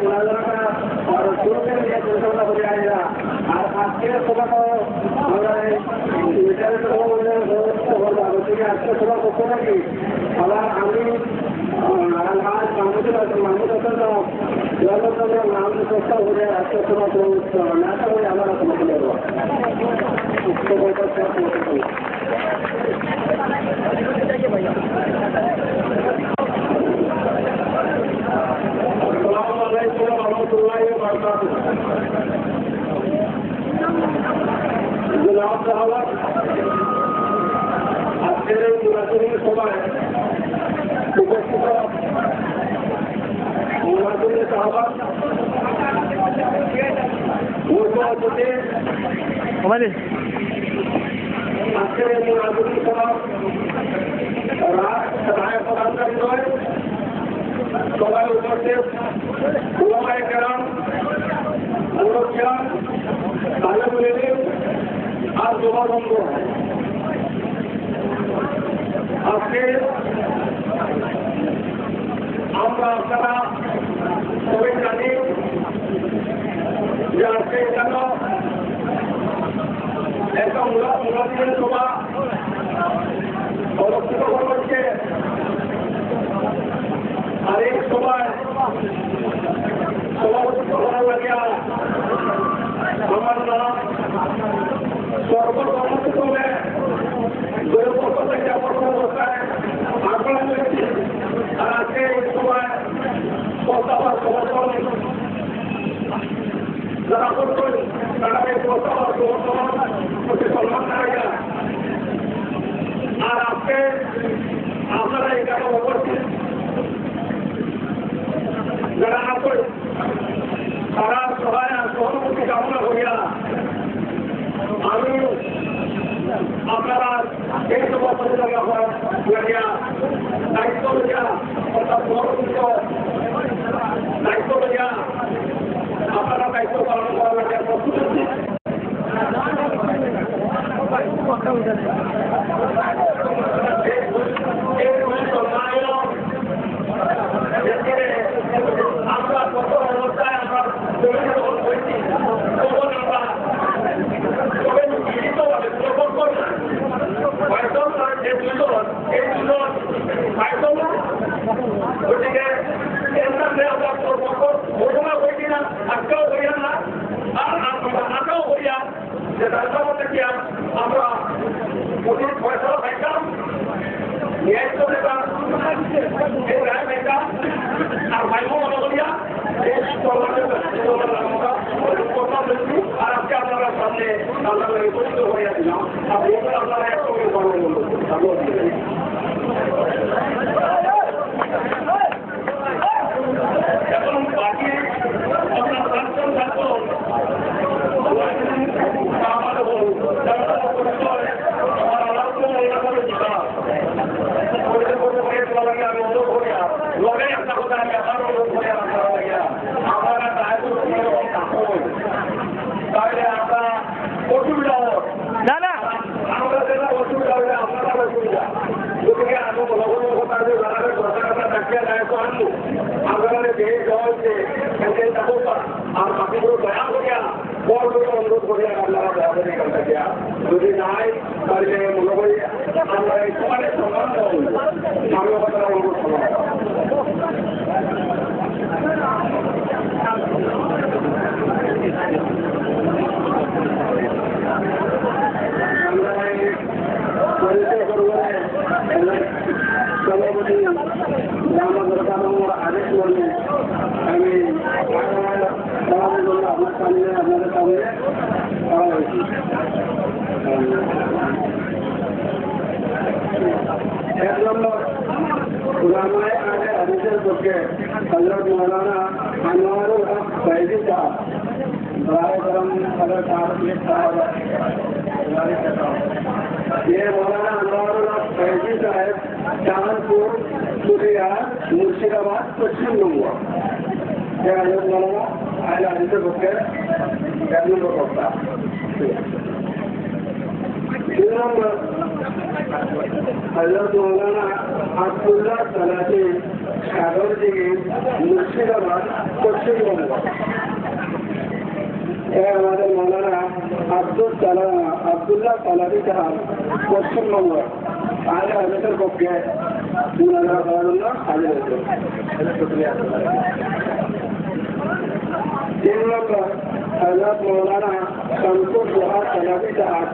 মুনাজারাটা আর শুরু থেকে নিয়ে পরিচালনা করে আইরা আর আজকের সভাটা আমরা বিচারের সভা বললে আলোচনা আজকে সভা করতে থাকি আবার আমি আলহাজ মাহমুদ হাসান নাম চেষ্টা করে আজকে সভা না করে আমরা তোমাকে দেবো আজকের এই নির্বাচনী সভায় উপস্থিত নির্বাচনী সভা আজকের এই নির্বাচনী সভা রায় প্রদানকারী নয় সবাই উপস্থিত ওলামায়ে কেরাম মুরব্বিয়ান তালেবুল ইলম আর যুবা বন্ধু আজকে আমরা আপনারা সবাই জানি যে আজকে এখানে একটা মুলাজিমের সভা অনুষ্ঠিত হচ্ছে আর এই সভায় সভাপতি করার লাগিয়া আমার নাম সর্বসম্মতিক্রমে অবস্থায় আগ্রহ করেছি আর আজকে এই সময় প্রস্তাবার সমর্থন যারা করছেন তারা এই প্রস্তাবার সমর্থন প্রতি সম্মান জানাইয়া আর আজকে আপনারা এখানে উপস্থিত যারা আছেন তারা সবাই সহানুভূতি কামনা করিয়া আমি আপনারা এই সভা পরিচালনা করিয়া দায়িত্ব লইয়া অর্থাৎ সহযোগিত দায়িত্ব লইয়া আপনারা দায়িত্ব পালন করার লাগে প্রস্তুত আছি আমরা কত অবস্থায় আমরা হয়েছি তখন আমরা মিলিতভাবে প্রকল্প করি এই দুজন গতিকে এর সামনে আমরা প্রকল্প ঘোষণা করি না আজকেও করিয়া না আর আজকেও করিয়া যে তার মধ্যে কি আমরা কঠিন ফয়সলা পাইতাম ন্যায়িত্ব নেতা এই রায় পাইতাম আর ভাইব মনে করিয়া এই আর আজকে আপনারা সামনে আমরা উপস্থিত হইয়া দিলাম আর এগুলো আপনারা একসঙ্গে এখন বাকি আপনার প্রাক্তন ছাত্র আমি অনুরোধ করিয়া লগে একটা কথা আমি আবার অনুরোধ করিয়া আপনারা তাহলে আমরা অসুবিধা না না আমরা যেটা অসুবিধা হলে আপনারা অসুবিধা গতিকে আমি বলবো কথা যে যারা কথা ডাকিয়া যায় তো আনবো আপনারা যে দেওয়া হচ্ছে আর বাকিগুলো দয়া করিয়া বড় করে অনুরোধ করিয়া আপনারা দয়া করে এখান থেকে যদি নাই তাহলে মনে করি আমরা এই সমানে সম্মান দেওয়া আমি কথা অনুরোধ করবো সভাপতি আদেশ করলে আমি আপনার সামনে আপনাদের সামনে করা হয়েছি এক নম্বর উলামায়ে আহলে হাদিসের পক্ষে হযরত মাওলানা আনোয়ারুল হক সাইদি সাহেব बराए करम हजरत साहब ये मौलाना अनवारुल हक फैजी साहब कानपुर पुरिया मुर्शिदाबाद पश्चिम बंगवा ये हजरत मौलाना अहले हदीस के নম্বর হযরত মাওলানা আব্দুল্লাহ সালাতি সাগরদিঘি মুর্শিদাবাদ পশ্চিমবঙ্গ আমাদের মাওলানা আব্দুল্লাহ সালাতি সাহেব পশ্চিমবঙ্গ আজ আমাদের পক্ষে মুনাজাত করার জন্য হাজির হয়েছে। তিন নম্বর হযরত মাওলানা শামসুল দোহা সালাতি সাহেব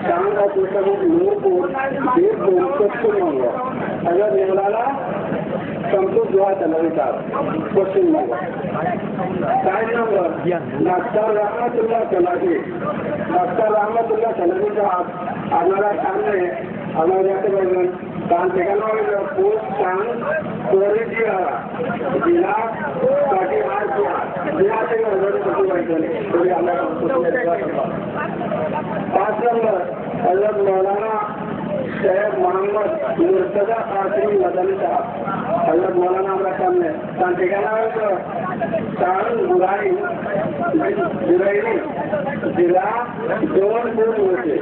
শাহজাহান পুরসভা নূরপুর বীরভূম পশ্চিমবঙ্গ হযরত মাওলানা শামসুল দোহা সালাতি সাহেব পশ্চিমবঙ্গ। 4 নম্বর ডাক্তার রহমতুল্লাহ সালাতি সাহেব আপনারা সামনে আপনারা দেখতে পাবেন কান ঠেকানো হইল পোস্ট কান করে দিয়া জেলা কাটিহার জেলা থেকে আমরা 5 নম্বর হযরত মাওলানা शेख मोहम्मद मुर्तजा कासिम मदनी साहब हजरत मौलाना हमारा सामने कान ठिकाना है तो कान बुराई जिला जौनपुर से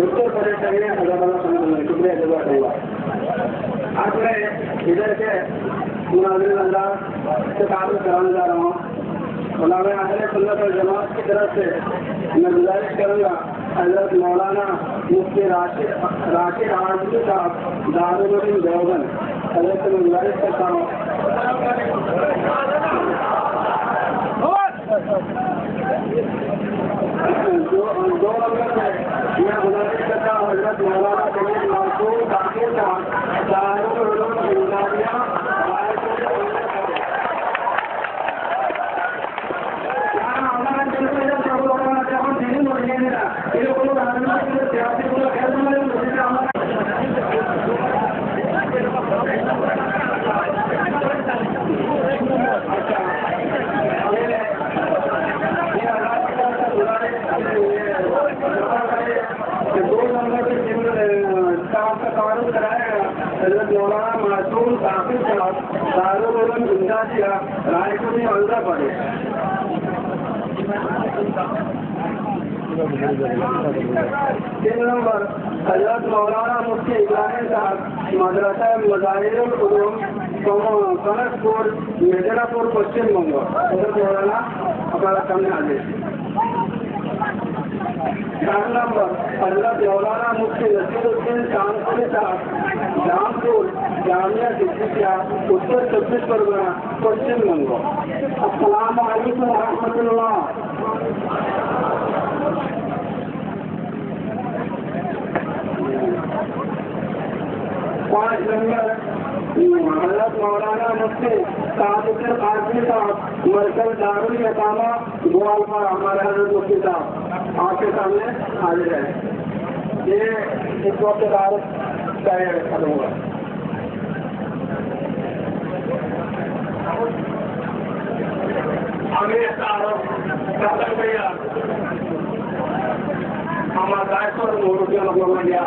उत्तर प्रदेश में हजरत शुक्रिया जवाब हुआ। आज मैं इधर से मुनाजिर अंदाज से ताल्लुक कराने जा रहा हूँ। मैं अहले सुन्नत वल जमात की तरफ से मैं गुजारिश करूँगा हजरत मौलाना मुफ्ती राशिद आजमी साहब दारुल उलूम देवबंद हजरत से मैं गुजारिश करता हूँ दो नंबर में मैं गुजारिश करता हूँ हजरत मौलाना सैयद मासूम ताकिर साहब दारुल उलूम इंदारिया हजरत मौलाना मासूम ताकिर साहब दारुल उलूम इंदारिया रायपुर आंध्र प्रदेश। तीन नंबर हजरत मौलाना मुफ्ती इब्राहिम साहब मदरसा मजाहिरुल उलूम कनकपुर मेदिनीपुर पश्चिम बंग हजरत मौलाना हमारा सामने हाजिर। 4 नंबर हजरत मौलाना मुफ्ती नसीरुद्दीन शामपुरी साहब रामपुर जामिया सिद्दीकिया उत्तर 24 परगना पश्चिम बंग। अस्सलाम वालेकुम व रहमतुल्लाह। 5 नंबर हजरत मौलाना मुफ्ती सादिकुल कासिम साहब मरकज दारुल इकामा ग्वालपारा हमारे हजरत मुफ्ती साहब आपके सामने हाजिर है। ये इस वक्त दारुल का खत्म हुआ। आमिर साहब भैया हमारा दायित्व रुपया लगवा गया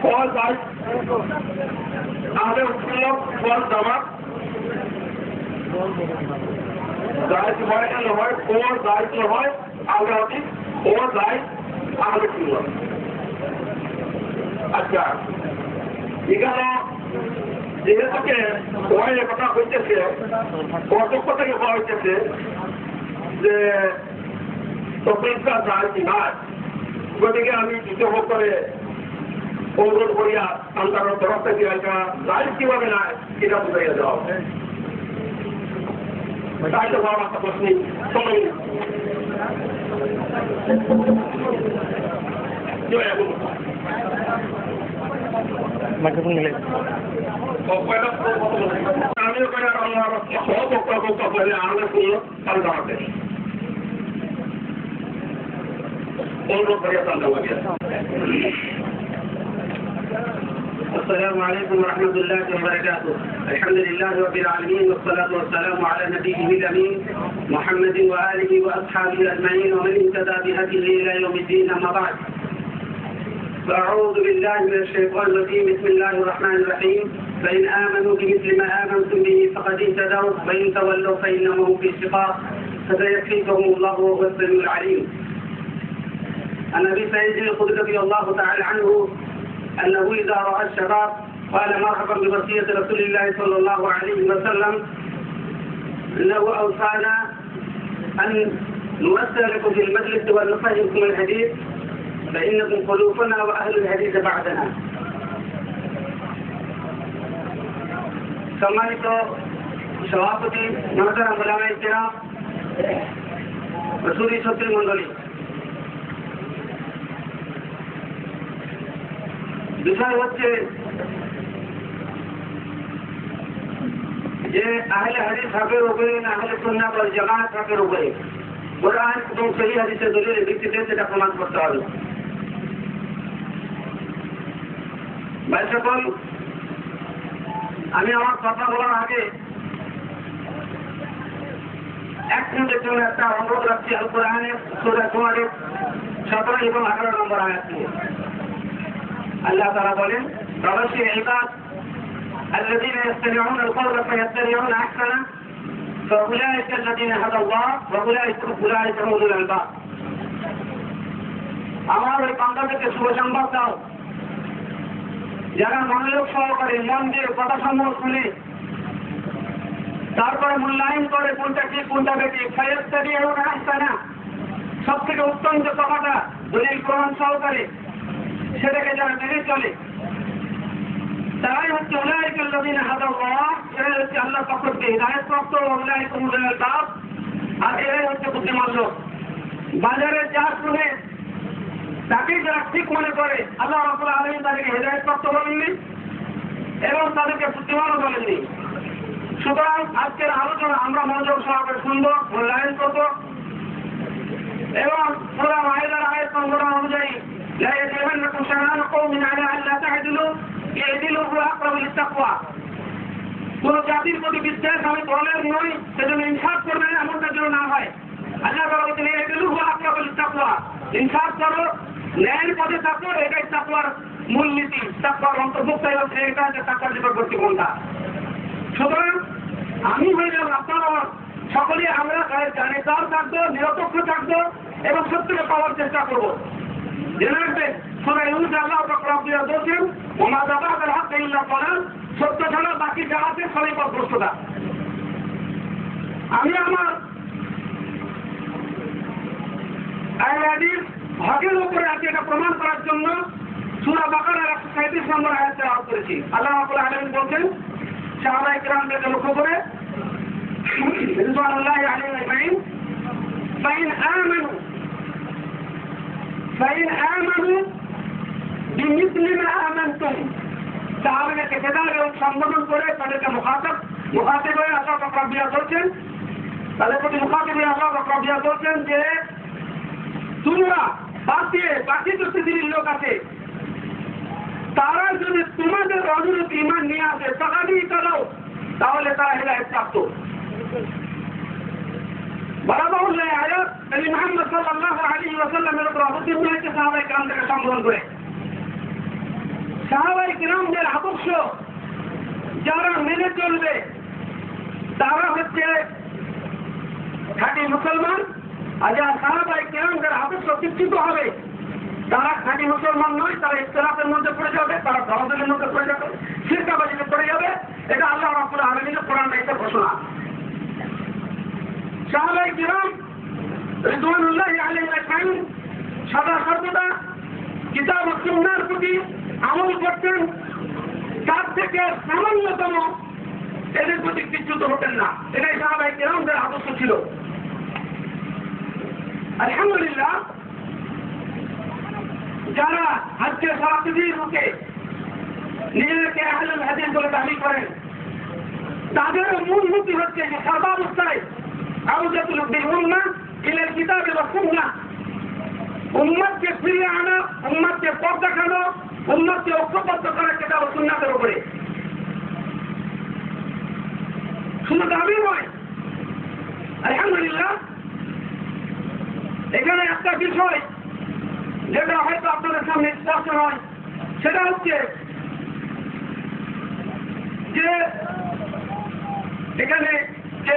ফল দায় আমাদের উৎপন্ন ফল জামাত দায়িত্ব হয় না হয় ওর দায়িত্ব হয় আমরা অতি ওর দায় আমাদের ছিল। আচ্ছা এখানে যেহেতুকে ওই কথা হইতেছে কতক্ষ থেকে বলা হইতেছে যে তপস্যা যায় কি না, গতিকে আমি দ্বিতীয় করে অনুরোধ করিয়া সন্তানের তরফ থেকে একটা রাইট কিভাবে না এটা বুঝাইয়া যাও তাই তো বড় একটা প্রশ্ন সময় আমিও করে সহপক্ষ করে আমাদের শুনলো তাহলে দাঁড়াতে অনুরোধ করিয়া সন্তান। السلام عليكم ورحمة الله وبركاته. الحمد لله رب العالمين والصلاة والسلام على نبيه الأمين محمد وآله وأصحابه أجمعين ومن اهتدى بهديه إلى يوم الدين. أما بعد فأعوذ بالله من الشيطان الرجيم. بسم الله الرحمن الرحيم. فإن آمنوا بمثل ما آمنتم به فقد اهتدوا وإن تولوا فإنهم هم في شقاق فسيكفيكهم الله وهو السميع العليم. عن أبي سعيد الخدري رضي الله تعالى عنه أنه إذا رأى الشباب قال مرحبا بوصية رسول الله صلى الله عليه وسلم أنه أوصانا أن نوسع لكم في المجلس ونفهمكم الحديث فإنكم خلوفنا وأهل الحديث بعدنا. সম্মানিত সভাপতি মহতারাম ওলামায়ে কেরাম, সুধী ছাত্রী মণ্ডলী, বিষয় হচ্ছে যে আহলে হাদিস হকের উপরে না আহলে সুন্নাত ওয়াল জামাত হকের উপরে কোরআন এবং সহিহ হাদিসের দলিলের ভিত্তিতে সেটা প্রমাণ করতে হবে। ভাই সকল, আমি আমার কথা বলার আগে এক মিনিটের জন্য একটা অনুরোধ রাখছি। আল কোরআনের সূরা জুমারের 17 এবং 18 নম্বর আয়াত নিয়ে আল্লাহ তাআলা বলেন, তাবাশশির ইবাদ الذين يستمعون القول فيتبعون احسنه فاولئك الذين هدى الله واولئك هم اولو الالباب. আমার ওই বান্দাদেরকে শুভ সংবাদ দাও যারা মনোযোগ সহকারে মন দিয়ে কথা সমূহ শুনে তারপরে মূল্যায়ন করে কোনটা ঠিক কোনটা বেঠিক, ফায়াত্তাবিউনা আহসানা, সব থেকে উত্তম যে কথাটা দলিল প্রমাণ সহকারে সেটাকে যারা মেনে চলে তারাই হচ্ছে উলাইকা আল্লাযীনা হাদাল্লাহ, এরাই হচ্ছে আল্লাহর পক্ষ থেকে হিদায়াতপ্রাপ্ত, উলাইকা হুমুল আলবাব, আর এরাই হচ্ছে বুদ্ধিমান লোক। বাজারে যা শুনে তাকে যারা ঠিক মনে করে আল্লাহ রাব্বুল আলামিন তাদেরকে হিদায়াতপ্রাপ্ত বলেননি এবং তাদেরকে বুদ্ধিমানও বলেননি। সুতরাং আজকের আলোচনা আমরা মনোযোগ সহকারে শুনবো, মূল্যায়ন করবো এবং সূরা মাইদার আয়াত নম্বর অনুযায়ী লা ইয়াজরিমান্নাকুম শানাআনু কওমিন আলা আল্লা তা'দিলু ই'দিলু হুয়া আকরাবু লিত-তাকওয়া। কোন জাতির প্রতি বিদ্বেষ আমি দলের নই, সেজন্য ইনসাফ করবে না, এমনটা যেন না হয়। আল্লাহ তাআলা বলেন ই'দিলু হুয়া আকরাবু লিত-তাকওয়া, ইনসাফ করো, ন্যায়ের পথে থাকো, এটাই তাকওয়ার মূলনীতি, তাকওয়ার অন্তর্ভুক্ত হচ্ছে এটা যে তাকওয়ার নিকটবর্তী কোনটা। সুতরাং আমি হয়ে গেলাম আপনারা সকলে আমরা জানেদার থাকবো, নিরপেক্ষ থাকবো এবং সত্যকে পাওয়ার চেষ্টা করবো। জেনে রাখবেন সূরা ইউনূস আল্লাহ রাব্বুল আলামিন বলেন ওমা যাবাআল হক ইল্লা যালাল, সত্য ছাড়া বাকি যা আছে সবই পথভ্রষ্টতা। আমি আমার আহলে হাদিস হকের উপরে আছে এটা প্রমাণ করার জন্য সূরা বাকারার 137 নম্বর আয়াত তেলাওয়াত করেছি। আল্লাহ রাব্বুল আলামিন বলেন সাহাবায়ে কিরামদেরকে লক্ষ্য করে রিদওয়ানুল্লাহি আলাইহিম আজমাইন, فإن آمنوا بمثل ما آمنتم, সাহাবাদেরকে বেদার এবং সম্বোধন করে তাদেরকে মুখাতাব হয়ে আল্লাহ পাক রব্বুল আলামিন বলছেন, তাদের প্রতি মুখাতাব হয়ে আল্লাহ পাক রব্বুল আলামিন বলছেন যে তোমরা বাকি দৃষ্টির লোক আছে তারা যদি তোমাদের অনুরূপ ঈমান নিয়ে আসে তাকাদি করো তাহলে তারা হিদায়াত প্রাপ্ত। বরাবর আয়াত নবী মুহাম্মদ সাল্লাল্লাহু আলাইহি ওয়াসাল্লামের উপর অবতীর্ণ হয়েছে সাহাবায়ে কেরামদেরকে সম্বোধন করে। সাহাবায়ে কিরামদের আদর্শ যারা মেনে চলবে তারা হচ্ছে খাঁটি মুসলমান, আর যারা সাহাবায়ে কিরামদের আদর্শ চিত্রিত হবে তারা খাঁটি মুসলমান নয়, তারা ইখতিলাফের মধ্যে পড়ে যাবে, তারা দলাদলের মধ্যে পড়ে যাবে, শিরকাবাজিতে পড়ে যাবে। এটা আল্লাহ রাব্বুল আলামিনের কোরআন একটা ঘোষণা। সাহাবায়ে কিরাম রিদওয়ানুল্লাহি আলাইহিম আজমাইন সদা সর্বদা কিতাব ও সুন্নাহর প্রতি আমল করতেন, তার থেকে সামান্যতম এদের প্রতি বিচ্যুত হতেন না। এটাই সাহাবায়ে কিরামদের আদর্শ ছিল। আলহামদুলিল্লাহ, যারা আজকে সারা পৃথিবীর বুকে নিজেদেরকে আহলুল হাদিস বলে দাবি করেন, তাদের মূল নীতি হচ্ছে যে সর্বাবস্থায় আউজাতুল উম্মাহ ইলাল কিতাব ওয়া সুন্নাহ, উম্মতকে ফিরিয়ে আনা, উম্মতকে পথ দেখানো, উম্মতকে ঐক্যবদ্ধ করা কিতাব ও সুন্নাতের উপরে। শুধু দাবি নয়, আলহামদুলিল্লাহ এখানে একটা বিষয় যেটা হয়তো আপনাদের সামনে স্পষ্ট নয়, সেটা হচ্ছে যে এখানে যে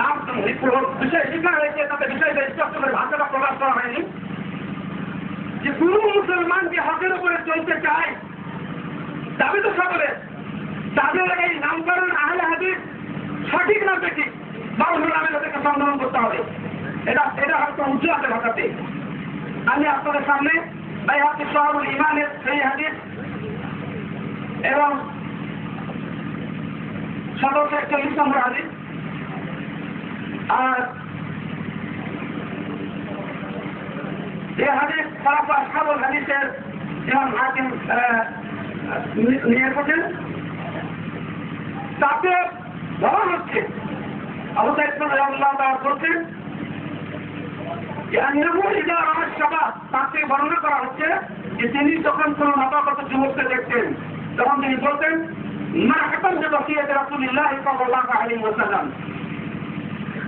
নাম বিষয় শেখা হয়েছে তাতে বিষয়টা স্পষ্ট করে ভাষাটা প্রকাশ করা হয়নি, যে কোনো মুসলমান যে হকের উপরে চলতে চায় দাবি তো সকলে, তাদের এই নামকরণ আহলে হাদিস সঠিক না বেঠিক বা অন্য নামে তাদেরকে সন্ধান করতে হবে। এটা হয়তো উঁচু আছে ভাষাতে। আমি আপনাদের সামনে বাইহাকি শুআবুল ঈমানের সেই হাদিস এবং 1741 নম্বর হাদিস আর এই হাদিস খারাপ আসহাবুল হাদিসের ইমাম হাকিম নিয়ে এসেছেন। তাতে বলা হচ্ছে আবু সাঈদ রাদিয়াল্লাহু তাআলা বলছেন যে আন্নাহু ইযা রাআ শাবাব, তাকে বর্ণনা করা হচ্ছে যে তিনি যখন কোন নবাগত যুবককে দেখতেন তখন তিনি বলতেন মারহাবান বিওয়াসিয়াতি রাসূলিল্লাহ সাল্লাল্লাহু আলাইহি ওয়াসাল্লাম,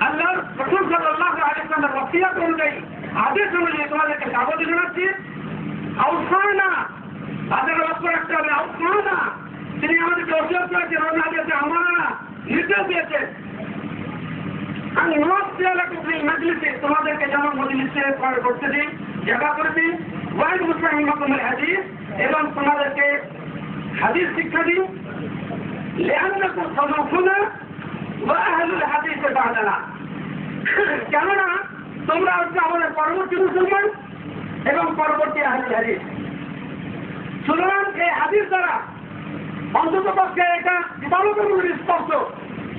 আল্লাহর রাসূল সাল্লাল্লাহু আলাইহি ওয়াসাল্লামের ওসিয়ত অনুযায়ী আদেশ অনুযায়ী তোমাদেরকে দাওয়াত জানাচ্ছি। আউসানা, তাদের লক্ষ্য রাখতে হবে, আউসানা তিনি আমাদেরকে ওসিয়ত করেছেন, আমাদেরকে আমানা নির্দেশ দিয়েছেন। আমি মজলিসে তোমাদেরকে যেমন মজলিসে করতে দিই, জায়গা করে দিই, ওয়াইদ মুসলিমের হাদিস এবং তোমাদেরকে হাদিস শিক্ষা দিই। লিআন্নাকুম সাদাফুনা ওয়া আহলুল হাদিস বা'দানা, কেননা তোমরা হচ্ছে আমাদের পরবর্তী মুসলমান এবং পরবর্তী আহলুল হাদিস। সুতরাং এই হাদিস দ্বারা অন্তত পক্ষে এটা দিবালোকের স্পষ্ট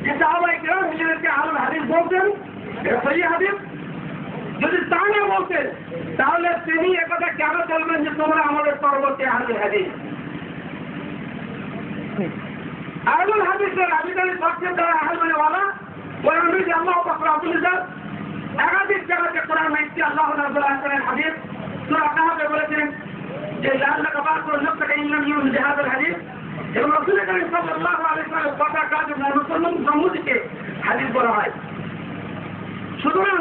যে সাহাবায়ে কিরাম নিজেদেরকে আহলুল হাদিস বলতেন, এটা সহিহ হাদিস। যদি তা না বলতেন তাহলে তিনি একথা কেন বলবেন যে তোমরা আমাদের পরবর্তী আহলুল হাদিস? আহলুল হাদিসের আবিদানি পক্ষে যারা আহলুল ওয়ালা ওরা নিজে আল্লাহ পাক রব্বুল ইজ্জত একাধিক জায়গাতে কোরআন মাইতে আল্লাহ রাব্বুল আলামিনের হাদিস সূরা কাহফে বলেছেন যে লাআল্লাকা বাকিউন নাফসাকা ইন লাম ইউমিন বিহাযাল হাদিস, এবং রাসূল কারীম সাল্লাল্লাহু আলাইহি ওয়াসাল্লাম কথা কাজ মুসলমান সম্মতিকে হাদিস বলা হয়। সুতরাং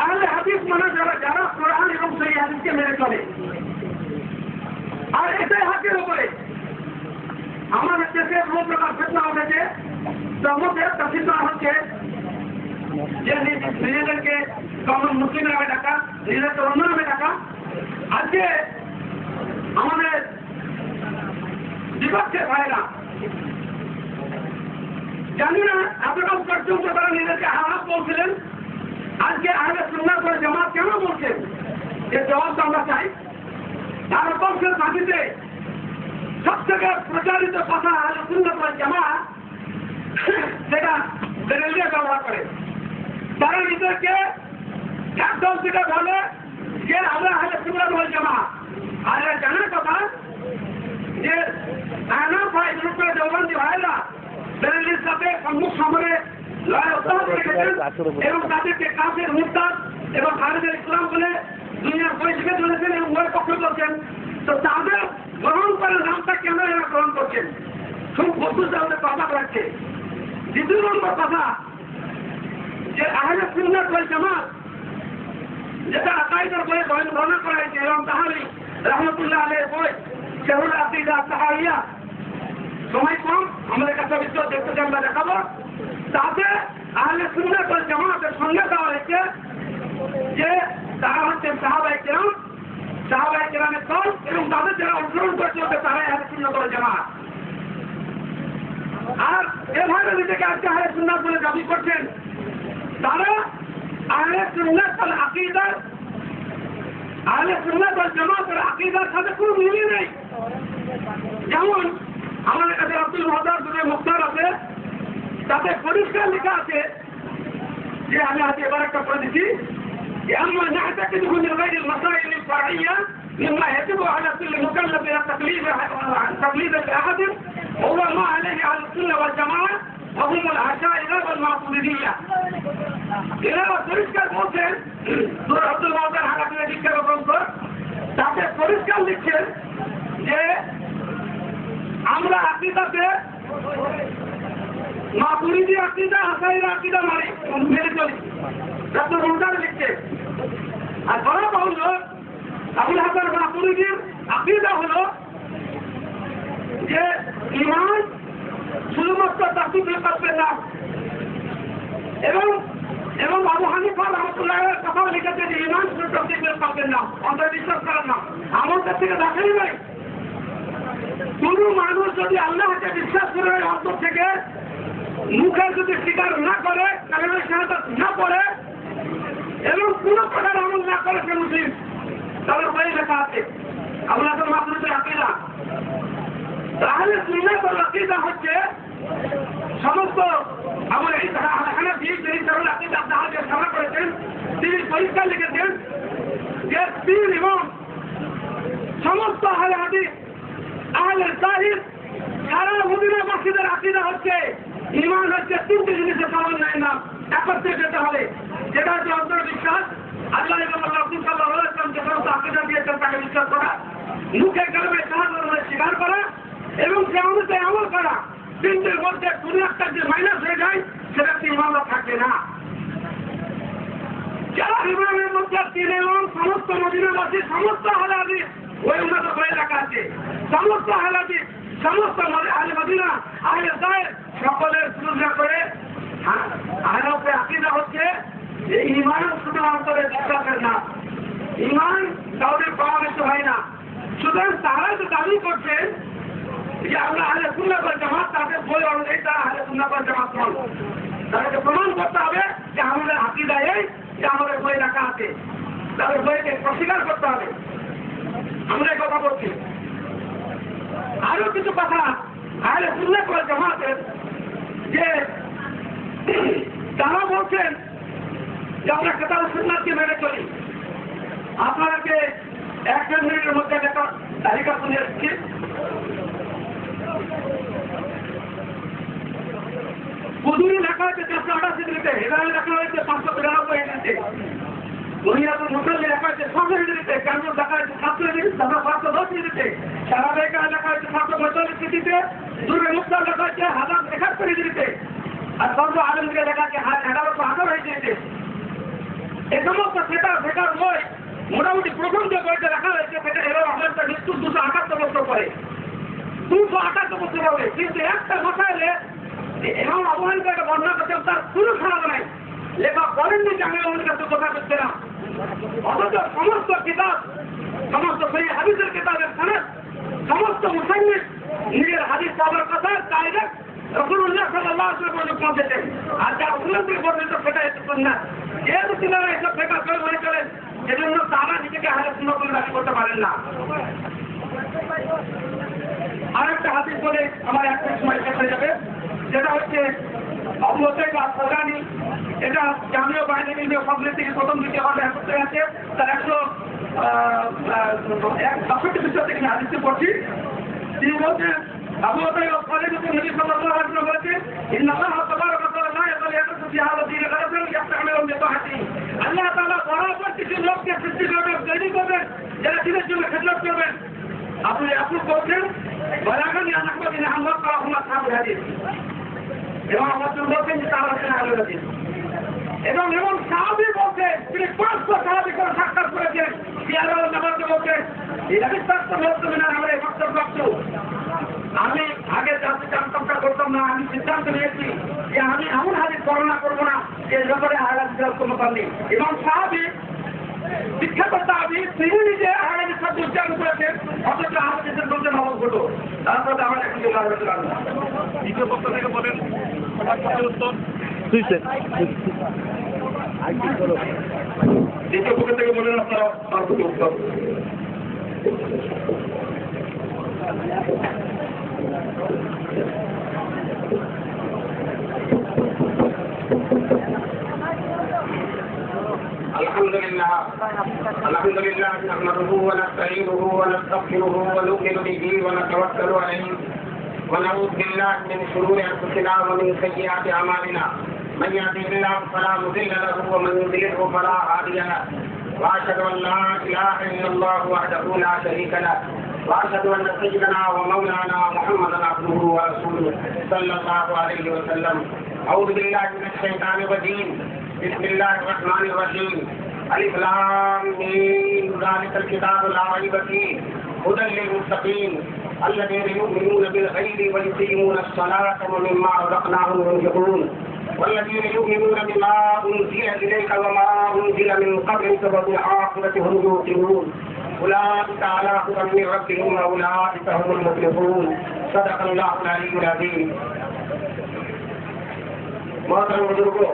আহলে হাদিস মানে যারা কোরআন এবং সহিহ হাদিসকে মেনে চলে, আর এটাই হাতের উপরে আমাদের দেশে বহু প্রকার ফিতনা উঠেছে। তার মধ্যে একটা ফিতনা হচ্ছে যে নিজেদেরকে কমন মুসলিম নামে ডাকা, নিজেদেরকে অন্য নামে ডাকা। আজকে আমাদের বিপক্ষে ভাইরা জানি না এতকাল পর্যন্ত তারা নিজেদেরকে আহলাদ বলছিলেন, আজকে আহলে সুন্নাত ওয়াল জামাত কেন বলছেন? এর জবাব আমরা চাই। ভারতবর্ষের মাটিতে সবথেকে প্রচারিত কথা আহলে সুন্নাত ওয়াল জামাত, সেটা বেরেলিয়া ব্যবহার করে। তারা নিজেদেরকে একদম সেটা বলে যে আমরা আহলে সুন্নাত ওয়াল জামাত। আর জানার কথা যে আহনাফ ভাই গ্রুপের দেওবন্দি ভাইরা বেরেলির সাথে সম্মুখ সমরে লড়াই অব্যাহত রেখেছেন এবং তাদেরকে কাফের, মুরতাদ এবং খারিজের ইসলাম বলে দুনিয়ার বৈশিষ্ট্য চলেছেন এবং উভয় পক্ষে করছেন। তো তাদের গ্রহণ করে নামটা কেন এরা গ্রহণ করছেন? খুব বস্তুতে আমাদের কথা রাখছে। দ্বিতীয় নম্বর কথা যে আহলে সুন্নাত ওয়াল জামাত যেটা আকাইদের বলে বর্ণনা করা হয়েছে এবং তাহলে রহমতুল্লাহ আলাইহির বই শারহুল আকিদা তাহাইয়া। সময় কম, আমাদের কাছে বিদ্যুৎ দেখতে আমরা দেখাবো। তাতে আহলে সুন্নাত ওয়াল জামাতের সঙ্গে দেওয়া হয়েছে যে তারা হচ্ছেন সাহাবায়ে কেরামের দল এবং তাদের যারা অনুসরণ করে চলবে তারাই আহলে সুন্নাত ওয়াল জামাত। আর এভাবে নিজেকে আজকে আহলে সুন্নাত বলে দাবি করছেন, তারা আহলে সুন্নাত ওয়াল আকীদার আহলে সুন্নাত ওয়াল জামাতের আকীদার সাথে কোনো মিলই নেই। যেমন আমাদের কাছে আব্দুল ওয়াহাব মুখতার আছে, তাতে পরিষ্কার লেখা আছে যে আমি আজ এবার একটা পড়ে দিচ্ছি যে আমরা نعتقد من غير المسائل الفرعية مما يجب على كل مكلف تقليد لأحد هو ما عليه أهل السنة والجماعة وهم الأشاعرة والماتريدية। এরা পরিষ্কার বলছেন, আব্দুল ওয়াহাব হানাফিরা শিক্ষা গ্রহণ কর, তাতে পরিষ্কার লিখছেন যে আমরা আকীদাতে মাতুরিদি আকীদা, আশাইরা আকীদা মেনে চলি। ডক্টর রমজান লিখছে। আর বড় হলো আবুল হাসান মাতুরিদির আকীদা হলো যে ঈমান শুধুমাত্র তাসদীক করবে না, এবং আবু হানিফা রাহমাতুল্লাহির কথা লিখেছে যে ঈমান শুধু তাসদীক করবে না, অন্তরে বিশ্বাস করেন না, আমাদের থেকে দেখাই নাই। কোনো মানুষ যদি আল্লাহকে বিশ্বাস করে অন্তর থেকে মুখে যদি স্বীকার না করে, কালেমা শাহাদাত না পড়ে এবং কোনো প্রকার আমল না করে সে মুসলিম, তাহলে বই লেখা আছে আবুল হাসান মাতুরিদির আকীদা। তাহলে সুন্নাত ওয়াল আকীদা হচ্ছে সমস্ত আমার এই হানাফি যিনি শারহুল আকিদা তাহাকে সভা করেছেন, তিনি পরিষ্কার লিখেছেন যে পীর এবং সমস্ত আহলে হাদিস আহলে যাহির সারা মদিনা মসজিদের আকীদা হচ্ছে ঈমান হচ্ছে তিনটি জিনিসের সমন্বয়ের নাম, একত্রে যেতে হবে। যেটা হচ্ছে অন্তরে বিশ্বাস, আল্লাহ এবং রাসূল সাল্লাল্লাহু আলাইহি ওয়াসাল্লাম যে সমস্ত আকীদা দিয়েছেন তাকে বিশ্বাস করা, মুখে কালেমা শাহাদাত বলে স্বীকার করা এবং সে অনুযায়ী আমল করা। তিনটির মধ্যে কোনো একটা যে মাইনাস হয়ে যায় সেটা ঈমান থাকে না। যারা ঈমানের মধ্যে তিন এবং সমস্ত মদিনাবাসী সমস্ত আহলে হাদিস ওই উন্নত হয়ে রাখা আছে, সমস্ত আহলে হাদিস সমস্ত আহলে মদিনা আহলে যাহির সকলের সুযোগ করে আহলে আকীদা হচ্ছে যে ঈমান শুধু অন্তরে বিশ্বাসের না, ঈমান কাউকে পাওয়া গেছে হয় না। সুতরাং তারা যে দাবি করছেন যে আমরা আহলে সুন্নাত ওয়াল জামাত, তাদের বই অনুযায়ী তারা আহলে সুন্নাত ওয়াল জামাত নন। তাদেরকে প্রমাণ করতে হবে যে আমাদের আকীদা এই যে আমাদের বই রাখা আছে, তাদের বইকে অস্বীকার করতে হবে। আমরা এই কথা বলছি। আরো কিছু কথা আহলে সুন্নাত ওয়াল জামাতের, যে তারা বলছেন যে আমরা কিতাব সুন্নাতকে মেনে চলি। আপনাদেরকে এক মিনিটের মধ্যে একটা তালিকা শুনে এসেছি। কুদুরি লেখা হয়েছে 488 হিজরিতে, হেদায়ে লেখা হয়েছে 593 হিজরিতে, দুনিয়াতুল মুসাল্লি লেখা হয়েছে 600 হিজরিতে, কানুন লেখা হয়েছে 700 হিজরিতে, 510 হিজরিতে, সারাবেকা লেখা হয়েছে 745 হিজরিতে, দুর্গে মুক্তার লেখা হয়েছে 1071 হিজরিতে, আর সর্ব আলমগীরের লেখা আছে 1118 হিজরিতে। এই সমস্ত সেটার বই মোটামুটি প্রথম যে বইটা লেখা হয়েছে সেটা এর আমাদের মৃত্যুর 278 বছর পরে, 278 বছর হবে। কিন্তু একটা মাসাইলে এমন আবু হানিফাকে বর্ণনা করতে তার কোনো সনদ নাই, লেখা করেননি যে আমি ওনার কাছে কথা করছিলাম। অথচ সমস্ত কিতাব, সমস্ত সহিহ হাদিসের কিতাবের সনদ, সমস্ত মুসান্নিফ নিজের হাদিস পাওয়ার কথা ডাইরেক্ট রাসূলুল্লাহ সাল্লাল্লাহু আলাইহি ওয়াসাল্লাম পৌঁছেছেন। আর যা উল্লেখ বর্ণিত সেটা হচ্ছে সুন্নাত। যেহেতু তিনারা এসব ফেকা করে মনে করেন, সেজন্য তারা নিজেকে আহলে সুন্নাত বলে দাবি করতে পারেন না। আরেকটা হাদিস বলে আমার একটা সময় শেষ হয়ে যাবে, যেটা হচ্ছে আবু ওয়াসিল আল-ফাজানি, এটা জামিয়া বাহিনী মিলিয়ে কমপ্লিট থেকে প্রথম দ্বিতীয় ভাবে একত্রে আছে, তার 162 পৃষ্ঠা থেকে হাদিসটি পড়ছি। তিনি বলছেন আবু ওয়াসিল আল-ফাজানি নবী সাল্লাল্লাহু আলাইহি ওয়াসাল্লাম বলেছেন, ইন্নাল্লাহ তাবারাকা ওয়া তাআলা লা ইয়াতাখাল্লাফু ফি হাযা দ্বীন গারাজান ইয়াস্তা'মিলুহুম বিতাআতিহি। আল্লাহ তাআলা বরাবর কিছু লোককে সৃষ্টি করবেন, তৈরি করবেন যারা দিনের জন্য খেদমত করবেন। আপনি বলছেন বলাগানি আহমদ বিন হাম্বল কাহুমা সাহাবী হাদিস, এবং আমাদের বলছেন যে তারা হচ্ছেন আহলে হাদিস। এবং এমন সাহাবী বলছেন, তিনি 500 সাহাবীকে সাক্ষাৎ করেছেন, ইয়ারাও নামাজে বলছেন এটা বিশ্বাস করবে না আমরা এই বক্তব্য রাখছো। আমি আগে জানতাম করতাম না, আমি সিদ্ধান্ত নিয়েছি যে আমি এমন হাদিস বর্ণনা করবো না যে ব্যাপারে আহলাদিসের কোনো কারণ নেই। এবং সাহাবী বিখ্যাত সাহাবী তিনি নিজে আহলাদিস শব্দ উচ্চারণ করেছেন, অথচ আহলাদিসের বলতে নবল হলো। তারপরে আমরা এখন দ্বিতীয় পক্ষ থেকে বলেন উত্তর। দ্বিতীয় পক্ষ থেকে বলেন আপনারা উত্তর। الحمد لله نحمده ونستعينه ونستغفره ونؤمن به ونتوكل عليه ونعوذ بالله من شرور انفسنا ومن سيئات اعمالنا من يهده الله فلا مضل له ومن يضلله فلا هادي له واشهد ان لا اله الا الله وحده لا شريك له واشهد ان سيدنا ومولانا محمدا عبده ورسوله صلى الله عليه وسلم. اعوذ بالله من الشيطان الرجيم. بسم الله الرحمن الرحيم. الف لام میم ذلك الكتاب لا ريب فيه هدى للمتقين الذين يؤمنون بالغيب ويقيمون الصلاة ومما رزقناهم ينفقون والذين يؤمنون بما أنزل إليك وما أنزل من قبلك وبالآخرة هم يوقنون أولئك على هدى من ربهم وأولئك هم المفلحون. صدق الله العلي العظيم. محترم بزرگوں،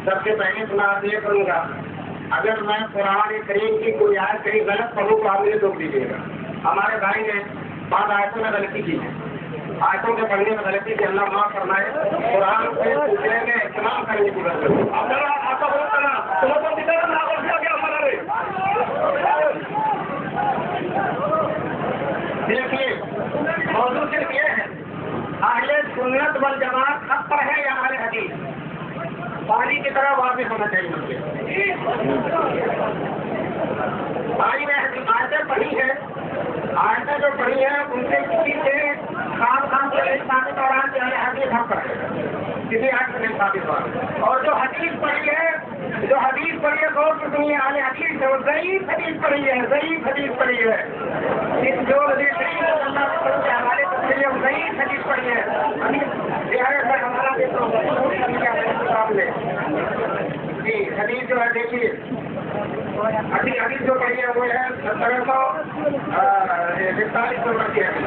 سب سے پہلے سنات یہ کروں گا، اگر میں قرآن کریم کی کوئی آیت کہیں غلط پڑھوں تو آپ مجھے روک دیجیے گا. ہمارے بھائی نے بعض آیتوں میں غلطی کی ہے، آیتوں کے پڑھنے میں غلطی کی، اللہ معاف فرمائے. قرآن سے پوچھنے میں اہتمام کرنے کی ضرورت ہے. دیکھیے موضوع صرف یہ ہے اہل سنت والجماعت حق پر ہے یا اہل حدیث؟ پانی کی طرح واضح ہونا چاہیے مجھے. بھائی نے آیتیں پڑھی ہے، آیتیں جو پڑھی ہیں ان سے کسی سے خام سے ثابت ہو رہا ہے کہ اہل حدیث حق پر ہے، کسی آیت سے نہیں ثابت ہو رہا. اور جو حدیث پڑھی ہے غور سے سنیے، اہل حدیث ہے وہ ضعیف حدیث پڑھی ہے، ضعیف حدیث پڑھی ہے. جو حدیث اللہ کے حوالے سے ضعیف حدیث پڑھی ہے. ہمارا جی حدیث جو ہے دیکھیے، حدیث جو پڑھی ہے وہ ہے 1741 نمبر کی حدیث.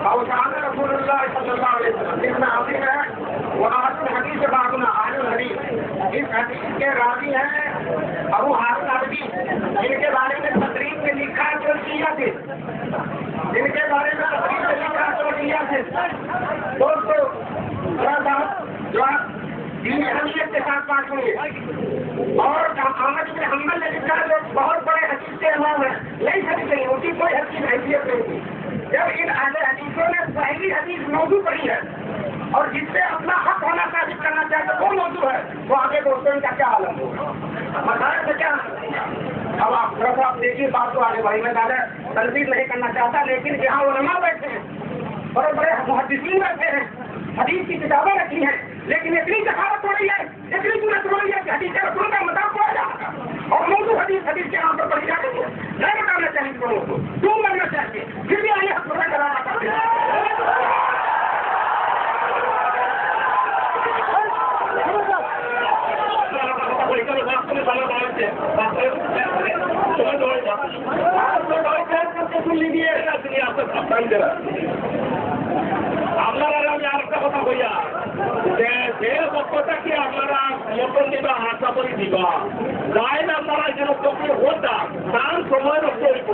اوسان رسول اللہ صلی اللہ علیہ وسلم جس میں عظیم ہے وہ حدیث باغنا عالم الحدیث. اس حدیث کے راوی ہیں ابو حاتم عبدی، جن کے بارے میں تقریب میں لکھا ہے جو شیعہ تھے، جن کے بارے میں تقریب میں لکھا ہے جو شیعہ تھے. دوستو جو آپ دین اہمیت کے ساتھ بات ہوئی. اور احمد بن حنبل نے لکھا جو بہت بڑے حدیث کے امام ہیں، نئی حدیث نہیں ہوتی، کوئی حدیث حیثیت نہیں تھی. جب ان اہل حدیثوں نے پہلی حدیث موضوع پڑھی ہے اور جس سے اپنا حق ہونا ثابت کرنا چاہتے وہ موضوع ہے، تو آگے دوستوں ان کا کیا عالم ہوگا؟ مسائل سے کیا؟ اب آپ تھوڑا سا دیکھیے بات کو آگے بڑھی. میں زیادہ تنقید نہیں کرنا چاہتا، لیکن جہاں علماء بیٹھے ہیں، بڑے بڑے محدثین بیٹھے ہیں، حدیث کی کتابیں رکھی ہیں، لیکن اتنی ذخاوت ہو رہی ہے، اتنی صورت ہو رہی ہے کہ حدیث رسول کا مذاق ہو جائے گا اور موضوع حدیث کے نام پر پڑھی جا رہی ہے. نہیں بتانا چاہیے لوگوں کو، کیوں کرنا چاہیے، پھر بھی آئیے حق پورا کرانا چاہتے ہیں. আপনারা আমি আরেকটা কথা কইয়া যে বক্তব্যটা কি আপনারা মতন দিবা আশা করি দিবা যাই না আপনারা যে বক্তব্য হতা তার সময় নষ্ট হইব,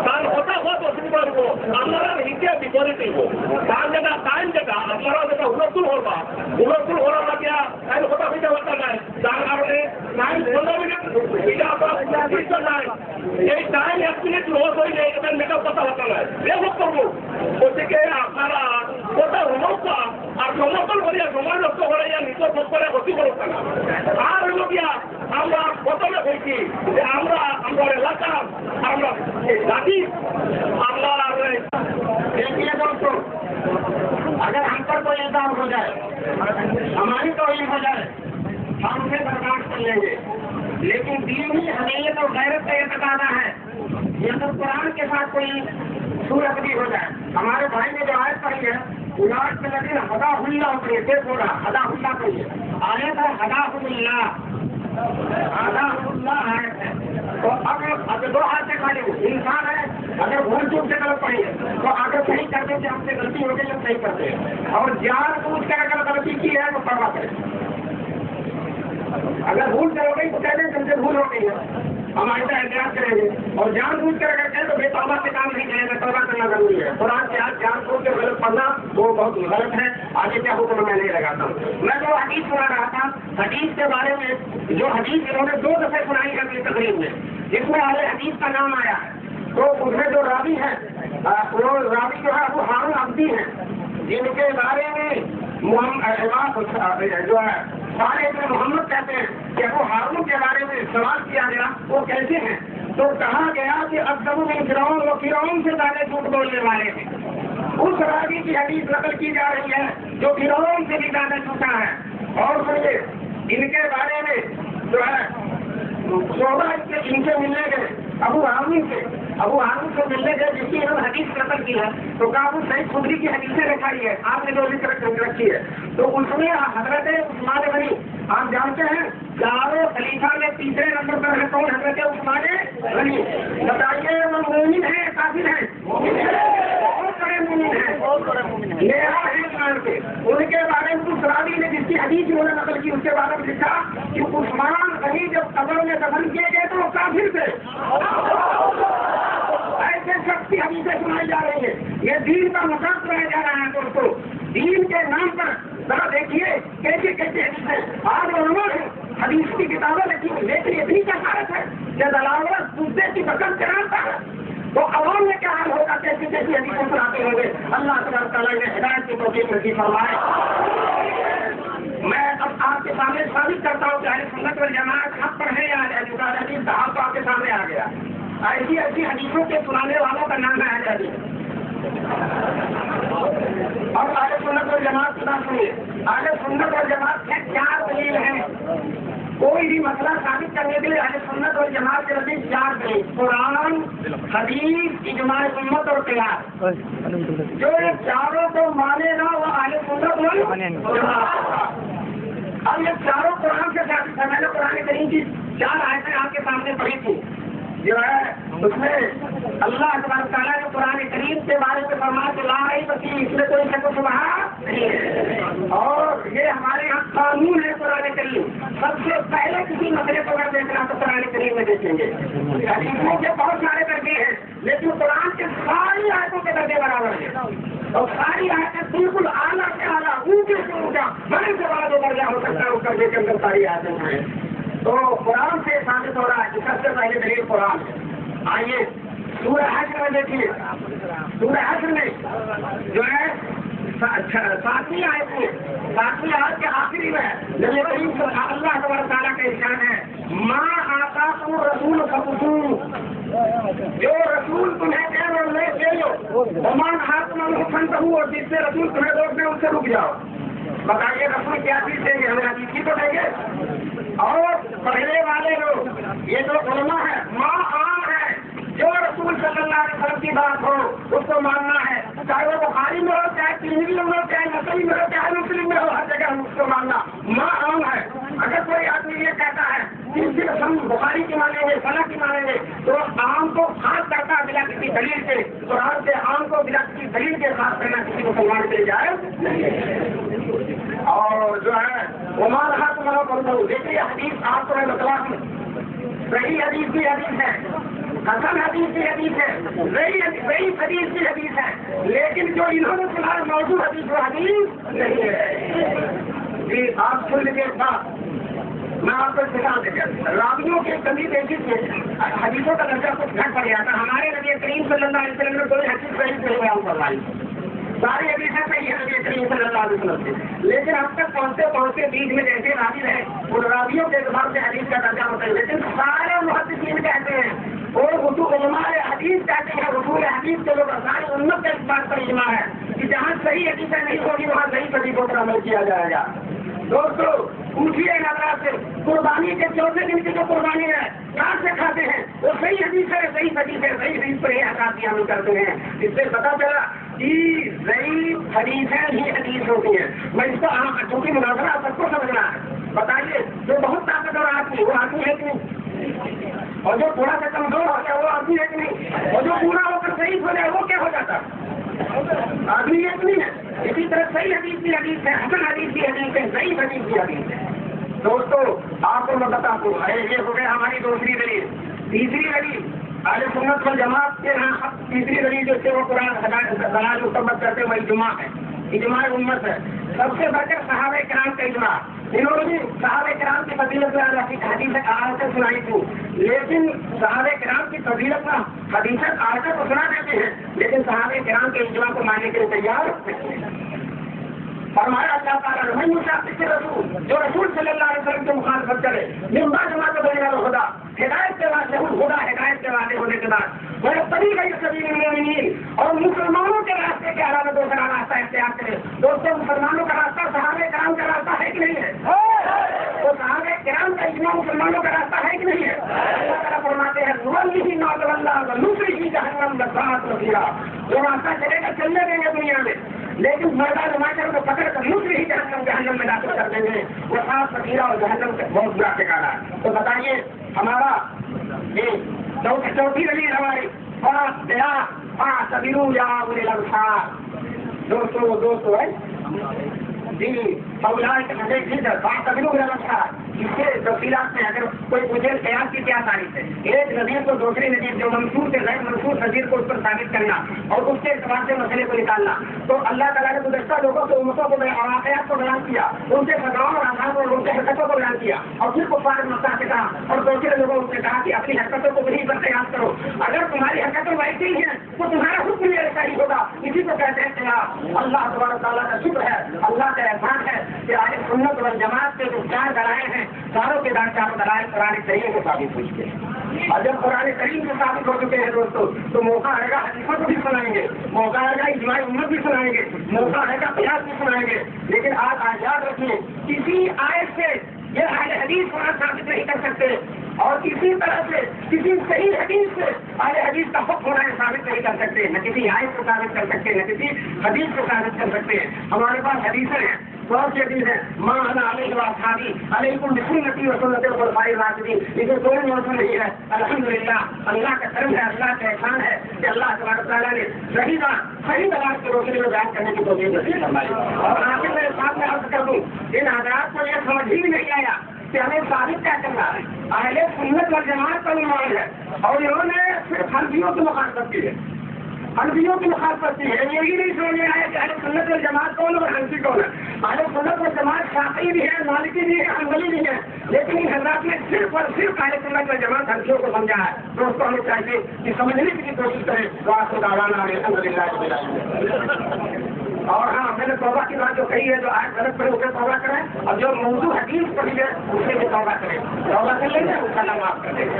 তার হতা হওয়া অসুবিধা হইব, আপনারা হিতে বিপরীত হইব. তার যেটা টাইম যেটা আপনারা যেটা হুলস্থুল হবা, হুলস্থুল হওয়ার লাগিয়া তাই হতা হইতে হতা নাই, যার কারণে টাইম 15 মিনিট এটা আপনার নাই, এই টাইম 1 মিনিট লস হইলে এটা মেকআপ কথা হতা নাই. এ বক্তব্য ওদিকে আপনারা কথা হমকা আর সমর্থন করিয়া সময় নষ্ট করাইয়া নিজের পক্ষে ক্ষতি করত না. আর হইল গিয়া আমরা প্রথমে বলছি যে আমরা আমার এলাকা আমরা জাতি আমরা अगर हम पर कोई इल्जाम हो जाए, हमारी तौहीन हो जाए, हम उसे बर्दाश्त कर लेंगे, لیکن دینی حمیت اور غیرت کا یہ تقاضا ہے کہ اگر قرآن کے ساتھ کوئی صورت بھی ہو جائے. ہمارے بھائی نے جو آیت پڑھی ہے اولاد کے لگے ہدا اللہ پڑھیے دیکھ ہوگا ہدا اللہ پڑھیے آیت ہے ہدا اللہ آیت ہے. تو اگر دو ہاتھ سے کھڑے انسان ہے اگر بھول چوک سے غلط پڑی ہے تو اگر صحیح کرتے کہ ہم سے غلطی ہو گئی ہم صحیح کرتے ہیں اور جان بوجھ کر اگر غلطی کی ہے تو پرواہ کریں. اگر بھول سے ہو گئی تو کہہ دیں تم سے بھول ہو گئی ہے ہم آئندہ احتیاط کریں گے اور جان بوجھ کر اگر کہیں تو بے توبہ سے کام نہیں کریں گے توبہ کرنا ضروری ہے. قرآن کے آج جان بوجھ کر غلط پڑھنا وہ بہت غلط ہے. آگے کیا حکم میں نہیں لگاتا ہوں. میں جو حدیث سنا رہا تھا حدیث کے بارے میں جو حدیث انہوں نے 2 دفعہ سنائی ہے اپنی تقریب میں جس میں اہل حدیث کا نام آیا ہے تو اس میں جو راوی ہے وہ راوی جو ہے وہ ہارون عبدی ہیں جن کے بارے میں جو ہے سارے محمد کہتے ہیں کہ وہ ہارون کے بارے میں سوال کیا گیا وہ کیسے ہیں تو کہا گیا کہ ابدب میں فرعون و فرعون سے زیادہ جھوٹ بولنے والے ہیں. اس راوی کی حدیث نقل کی جا رہی ہے جو فرعون سے بھی زیادہ جھوٹا ہے. اور سنیے ان کے بارے میں جو ہے صحابہ ان سے ملنے گئے ابو ہارون سے ملنے گئے جس کی انہوں نے حدیث نقل کی ہے تو کہا وہ صحیح خدری کی حدیثیں رکھائی ہے آپ نے جو رکھی ہے تو اس میں حضرت عثمان غنی آپ جانتے ہیں چاروں خلیفہ میں تیسرے نمبر پر ہے کون حضرت عثمان غنی. بتائیے وہ مومن ہے کافر ہے بہت بڑے مومن ہیں میرا ہے ایمان کے. ان کے بارے میں اس راوی نے جس کی حدیث انہوں نے نقل کی اس کے بارے میں لکھا کہ عثمان غنی جب قبر میں دفن کیے گئے تو وہ کافر تھے. ایسے شخص کی حدیثیں سنائی جا رہی ہے. یہ دین کا مذاق بنایا جا رہا ہے دوستوں. دین کے نام پر ذرا دیکھیے کیسے کیسے حدیثیں آج علماء نے حدیث کی کتابیں لکھی لیکن اتنی کثارت ہے کہ دلاورت دوسرے کی بکر چڑھاتا ہے تو عوام میں کیا حال ہوگا کیسی کیسی حدیثیں سناتے ہوں گے. اللہ تبارک تعالیٰ نے ہدایت کی توفیق نصیب فرمائے. میں اب آپ کے سامنے ثابت کرتا ہوں کہ اہل سنت والجماعت حق پر ہے یا اہل حدیث صاحب تو آپ کے سامنے آ گیا. ایسی ایسی حدیثوں کے سنانے والوں کا نام ہے اہل حدیث. اور اہل سنت والجماعت سنا سنیے اہل سنت والجماعت کے 4 دلیل ہیں. کوئی بھی مسئلہ ثابت کرنے کے لیے اہل سنت والجماعت کے نزدیک 4 دلیل قرآن حدیث اجماع امت اور قیاس. جو یہ چاروں کو مانے گا وہ اہل سنت والجماعت. اب یہ چاروں قرآن کے ثابت ہے. میں نے قرآن کریم کی 4 آیتیں آپ کے سامنے پڑھی تھی جو ہے اس میں اللہ تبارک تعالیٰ نے قرآن کریم کے بارے میں فرمایا کہ لا ریب فیہ اس میں کوئی شک و شبہ نہیں ہے. اور یہ ہمارے یہاں قانون ہے قرآن کریم. سب سے پہلے کسی مسئلے کو اگر دیکھنا تو قرآن کریم میں دیکھیں گے. حدیثوں کے بہت سارے درجے ہیں لیکن قرآن کے ساری آیتوں کے درجے برابر ہیں اور ساری آیتیں بالکل اعلیٰ سے اعلیٰ اونچے سے اونچا بڑے سے بڑا جو درجہ ہو سکتا ہے اس درجے کے اندر ساری آیتیں ہیں. تو قرآن سے ثابت ہو رہا ہے کہ سب سے پہلے دلیل قرآن ہے. آئیے سورہ حشر میں دیکھیے. سورہ حشر میں جو ہے 7ویں آیت میں 7ویں آیت کے آخری میں نبی کریم صلی اللہ تبارک تعالیٰ کا ارشاد ہے ما آتاکم الرسول فخذوہ. جو رسول تمہیں دے وہ لے لے لو. وما نہاکم عنہ فانتہوا اور جس سے رسول تمہیں روک دے ان سے رک جاؤ. بتائیے رسول کیا چیز دیں گے ہمیں حدیث کی تو دیں گے. اور پڑھنے والے لوگ یہ جو علماء ہے ماں عام ہے جو رسول صلی اللہ علیہ وسلم کی بات ہو اس کو ماننا ہے چاہے وہ بخاری میں ہو چاہے ترمذی میں ہو چاہے نسائی میں ہو چاہے مسلم میں ہو ہر جگہ ہم اس کو ماننا ماں عام ہے. اگر کوئی آدمی یہ کہتا ہے کہ صرف ہم بخاری کی مانیں گے فلاں کی مانیں گے تو عام کو خاص کرتا ہے بلا کسی دلیل کے. قرآن سے عام کو بلا کسی دلیل کے خاص کرنا کسی مسلمان کے لیے جائز. اور جو ہے عمار ہاتھ منع کرتا ہوں. دیکھیے حدیث آپ کو میں بتلا دوں صحیح حدیث کی حدیث ہے حسن حدیث کی حدیث ہے ضعیف حدیث کی حدیث ہے لیکن جو انہوں نے سنا موضوع حدیث و حدیث نہیں ہے. جی آپ سن لیجیے بات میں آپ کو سکھا دیں. راویوں کی کمی دیکھی سے حدیثوں کا درجہ کچھ گھٹ پڑ جاتا. ہمارے نبی کریم صلی اللہ علیہ وسلم نے کوئی حدیث صحیح نہیں بیان کروائی. ساری حدیثیں صحیح ہے نبی کریم صلی اللہ علیہ وسلم سے لیکن اب تک پہنچتے بیچ میں جیسے راوی رہے ان راویوں کے اعتبار سے حدیث کا درجہ ہوتا ہے. لیکن سارے محدثین کہتے ہیں اور علماء حدیث کہتے ہیں رسول حدیث کے لوگ ساری امت کا اس بات پر اجماع ہے کہ جہاں صحیح حدیثیں نہیں ہوگی وہاں صحیح حدیثوں پر عمل کیا جائے گا. دوستو उठिए नवरात्र से, कुर्बानी के 14 दिन की जो कुर्बानी है काट से खाते हैं, वो सही हदीस है, सही हदीस है, सही हदीस पर यह आकाशी हम करते हैं। इससे पता चला कि सही हदीसें ही हदीस होती है। मैं इसको चूंकि मुनाजरा सबको समझना है, बताइए जो बहुत ताकतवर आदमी वो आदमी है कि नहीं, और जो थोड़ा सा कमजोर हो गया वो आदमी है कि नहीं, और जो पूरा होकर सही हो जाए वो क्या हो जाता आदमी है कि नहीं है। इसी तरह सही हदीस की हदीस है, हसन हदीस की हदीस है, सही हदीस की हदीस है। दोस्तों आपको मैं बता दूं, ये हो गया हमारी दूसरी दलील। तीसरी दलील अहले सुन्नत वल जमात के यहाँ तीसरी दलील जो वो कुरान दलाल मुस्तम्मत करते हैं, वही इजमा है, इजमा उम्मत है। सबसे बढ़कर सहाबा किराम का इजमा, इन्होंने भी सहाबा किराम की फजीलत में हदीस आयतें सुनाई थी, लेकिन सहाबा किराम की फजीलत में हदीस आयतें तो सुना देते हैं, लेकिन सहाबा किराम के इजमा को मानने के लिए तैयार नहीं है। फरमाया अल्लाह ताला ने मुशाफिर के रसूल, जो रसूल सल्लल्लाहु अलैहि वसल्लम के मुखालफत करे, निम्मा जमात बनेगा खुदा हिदायत के बाद खुदा हिदायत के वादे होने के बाद वह तरीका सबील मोमिनीन, और मुसलमानों के रास्ते के अलावा दूसरा रास्ता इख्तियार करे। दोस्तों मुसलमानों का रास्ता सहाबा किराम का रास्ता है कि नहीं है? तो सहाबा किराम का इज्मा मुसलमानों का रास्ता है कि नहीं है? अल्लाह ताला फरमाते हैं नुवल्लिही मा तवल्ला व नुस्लिही जहन्नम वसाअत मसीरा। जो रास्ता चलेगा चलने देंगे दुनिया में, लेकिन मैदान माशर को पकड़ कर नुस्लिही जहन्नम में दाखिल कर देंगे, वसाअत मसीरा, और जहन्नम का बहुत बुरा ठिकाना। तो बताइए हमारा ये चौथी दलील हमारी दोस्तों है जी इसके तफसीलात में अगर कोई पूछे कयास की क्या तारीफ है, एक नजीर को दूसरी नजीर, जो मंसूर से गैर मंसूर नजीर को उस पर साबित करना और उसके एतबार से मसले को निकालना। तो अल्लाह ताला ने गुज़श्ता लोगों के उम्मतों को वाक़यात को बयान किया, उनके सजाओं और आधार और उनके हरकतों को बयान किया, और फिर कुफ़ार मक्का से कहा और दूसरे लोगों से कहा कि अपनी हरकतों को वहीं पर कयास करो। अगर तुम्हारी हरकतें वैसी ही हैं तो तुम्हारा हुक्म भी ऐसा ही होगा। इसी को कहते हैं कयास। अल्लाह तबारक तआला का शुक्र है, अल्लाह का एहसान है कि अहले सुन्नत वल जमात के जो चार दलाइल हैं, चारों के चारों दलाइल कुरान करीम को साबित हो चुके हैं। और जब कुरान करीम को साबित हो चुके हैं दोस्तों, तो मौका आएगा हदीसों को भी सुनाएंगे, मौका आएगा इजमाई उम्मत भी सुनाएंगे, मौका आएगा कयास भी सुनाएंगे। लेकिन आप याद रखिए, किसी आयत से ये अहले हदीस कुरान साबित नहीं कर सकते, और इसी तरह से किसी सही हदीस से अहले हदीस का हुक्म होना साबित नहीं कर सकते, न किसी आयत को साबित कर सकते, न किसी हदीस को साबित कर सकते हैं। हमारे पास हदीसें हैं, बहुत सी हदीस है, मां अना अलैहि व अस्हाबी अलैकुम बिसुन्नती व सुन्नतिल खुलफाइर राशिदीन। इसमें कोई मौजूद नहीं है। अल्हम्दुलिल्लाह, अल्लाह का करम है, अल्लाह का एहसान है कि अल्लाह तबारक तआला ने सही बात सही दलाल की रोशनी में बयान करने की तौफीक नसीब फरमाई। और आखिर मेरे साथ में अर्ज कर दूं, इन हज़रात को यह समझ ही नहीं आया कि हमें साबित क्या करना है। अहले सुन्नत वल जमात का ईमान है, और इन्होंने सिर्फ हनफियों की मुखालफत की है, हनफियों की मुखालफत की है। यही नहीं समझ में आया कि अहले सुन्नत वल जमात कौन और हनफी कौन है। अहले सुन्नत वल जमात शाफी भी है, मालिकी भी है, हंबली भी है, लेकिन इन हज़रात ने सिर्फ और सिर्फ अहले सुन्नत वल जमात हनफियों को समझा है। दोस्तों हमें चाहिए कि समझने की कोशिश करें। और हाँ, मैंने तौबा की बात जो कही है, जो आज गलत पड़े उसे तौबा करें, और जो मौजू हदीस पड़ी है उससे भी तौबा करें। तौबा कर लेंगे, उसका नाम माफ कर देंगे।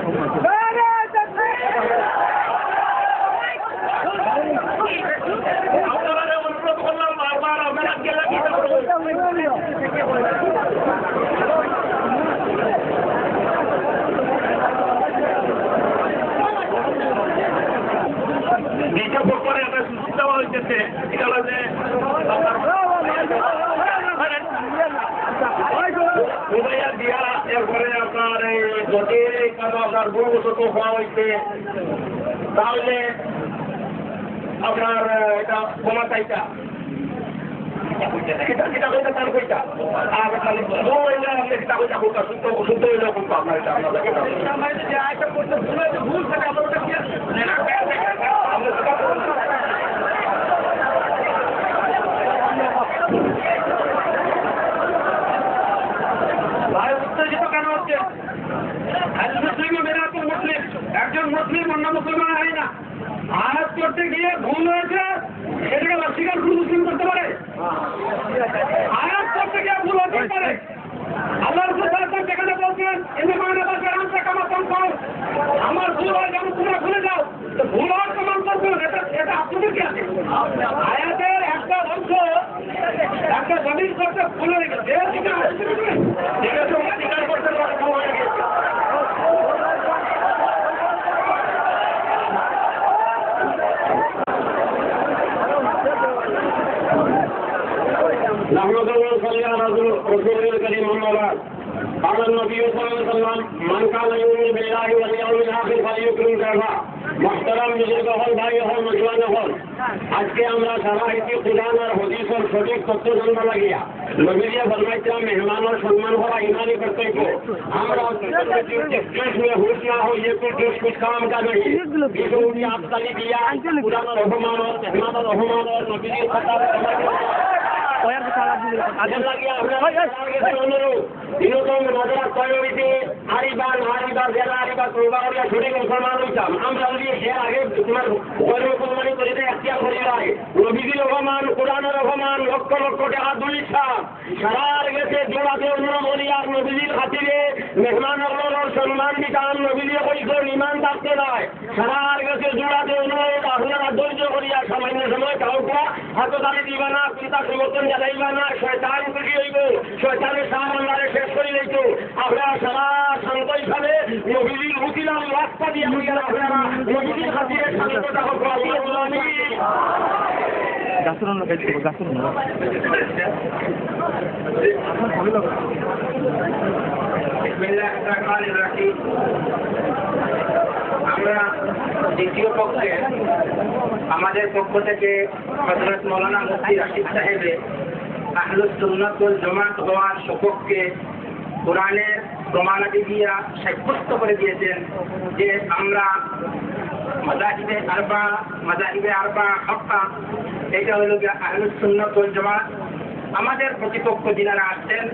আপনার ভুলবশত হওয়া হয়েছে, তাহলে আপনার এটা বোমা চাইটা এটা কইটা তার কইটা আর মোবাইলে আপনি এটা কইটা কইটা শুদ্ধ হইলেও কিন্তু আপনার এটা যে আইটা করতে ভুল থাকে আপনার ওটা কি উত্তেজিত কেন হচ্ছে? মুসলিম মেরা তো মুসলিম, একজন মুসলিম অন্য মুসলমান হয় না। আয়াত করতে গিয়ে ভুল হয়েছে, এটাকে অস্বীকার করে মুসলিম করতে পারে? আয়াত করতে গিয়ে ভুল হতে পারে। আল্লাহ যেখানে বলছেন আমার ভুল হয় যেমন তোমরা ভুলে যাও, ভুল হওয়ার প্রমাণ করবো, এটা আপনাদের কি আছে? আয়াতের একটা অংশ একটা জমির করতে ভুল হয়ে গেছে, ঠিক আছে, স্বীকার করতে ভুল হয়ে গেছে। نحمده ونصلي على رسوله الكريم أما بعد قال النبي صلى الله عليه وسلم من كان يؤمن بالله واليوم الآخر فليكرم ضيفه محترم বুজুর্গ হল, ভাই হল, নজওয়ান হল, আজকে আমরা সারা ইতি কুরআন আর হাদিসের সঠিক তথ্য জানতে লাগিয়া নবীজি ফরমাইছেন মেহমানের সম্মান করা ইমানি কর্তব্য। আমরা जोश में होश ना हो ये कुछ काम का नहीं, इसको आप ताली दिया कुरआन और रहमान और मेहमान और रहमान और नबीजी खता আগে লাগিয়া আমরা অনুরোধ বিনোদন নজরা কয়রিতে আরিবার জেলা আরিবার প্রবাহরিয়া ছুটি মুসলমান হইতাম আমরা যদি এর আগে তোমার গরিব মুসলমানি করিতে এখতিয়ার করি রায় নবীজির রহমান কোরআনের রহমান লক্ষ লক্ষ টাকা দুইছা সারার গেছে জোড়াতে অনুরোধ করি আর নবীজির খাতিরে মেহমান আল্লাহর সম্মান দিতাম নবীজি কইছেন ইমান থাকতে নয় সারার গেছে জোড়াতে অনুরোধ আপনারা ধৈর্য করিয়া সামান্য সময় কাউকে হাততালি দিবা না চিন্তা সমর্থন জানাইবা না শয়তান খুশি হইব শয়তানের সামনে শেষ করে লইতো আপনারা সারা শান্ত হিসাবে নবীজির উকিলাম রাস্তা দিয়ে আপনারা নবীজির খাতিরে শান্ততা হোক আল্লাহ আমিন গাছরণ লাগাইতে হবে গাছরণ আমরা দ্বিতীয় পক্ষে আমাদের পক্ষ থেকে হযরত মাওলানা মুফতি রাশিদ সাহেব আহলুস সুন্নাত ওয়াল জামাত হওয়ার সপক্ষে কোরআনের প্রমাণাদি দিয়া সাব্যস্ত করে দিয়েছেন যে আমরা মাযাহিবে আরবা হক্কা এটা হলো আহলুস সুন্নাত ওয়াল জামাত। আমাদের প্রতিপক্ষ যিনারা আসছেন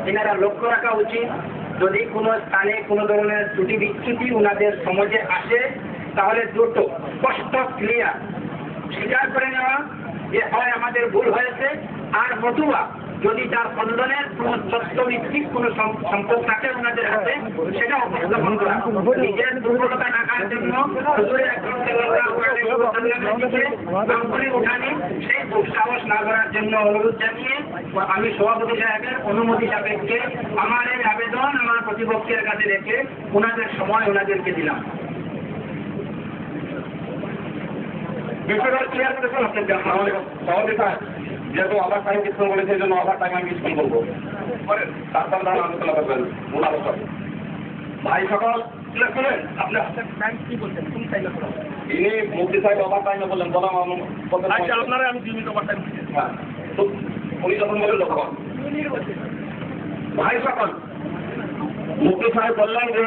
এনারা লক্ষ্য রাখা উচিত যদি কোনো স্থানে কোনো ধরনের ত্রুটি বিচ্যুতি ওনাদের সমাজে আসে তাহলে দ্রুত স্পষ্ট ক্লিয়ার স্বীকার করে নেওয়া যে হয় আমাদের ভুল হয়েছে আর নতুবা যদি তার খণ্ডনের কোন তথ্যভিত্তিক কোন সম্পদ থাকে ওনাদের হাতে সেটা উপস্থাপন করা নিজের দুর্বলতা ঢাকার জন্য উঠানি সেই দুঃসাহস না করার জন্য অনুরোধ জানিয়ে আমি সভাপতি সাহেবের অনুমতি সাপেক্ষে আমার এই আবেদন আমার প্রতিপক্ষের কাছে রেখে ওনাদের সময় ওনাদেরকে দিলাম। বিষয়টা ক্লিয়ার করেছেন আপনাকে সভাপতি সাহেব যেহেতু আবার টাইম ডিসকাউন্ট বলেছে এই জন্য আবার টাইম আমি ডিসকাউন্ট করবো তারপর তারা আলোচনা করবেন ভাই সকল শুনেন আপনি ইনি মুফতি সাহেব ওভার টাইমে বললেন আপনারা আমি 2 মিনিট ওভার টাইম হ্যাঁ তো উনি যখন বলেন তখন ভাই সকল মুফতি সাহেব বললেন যে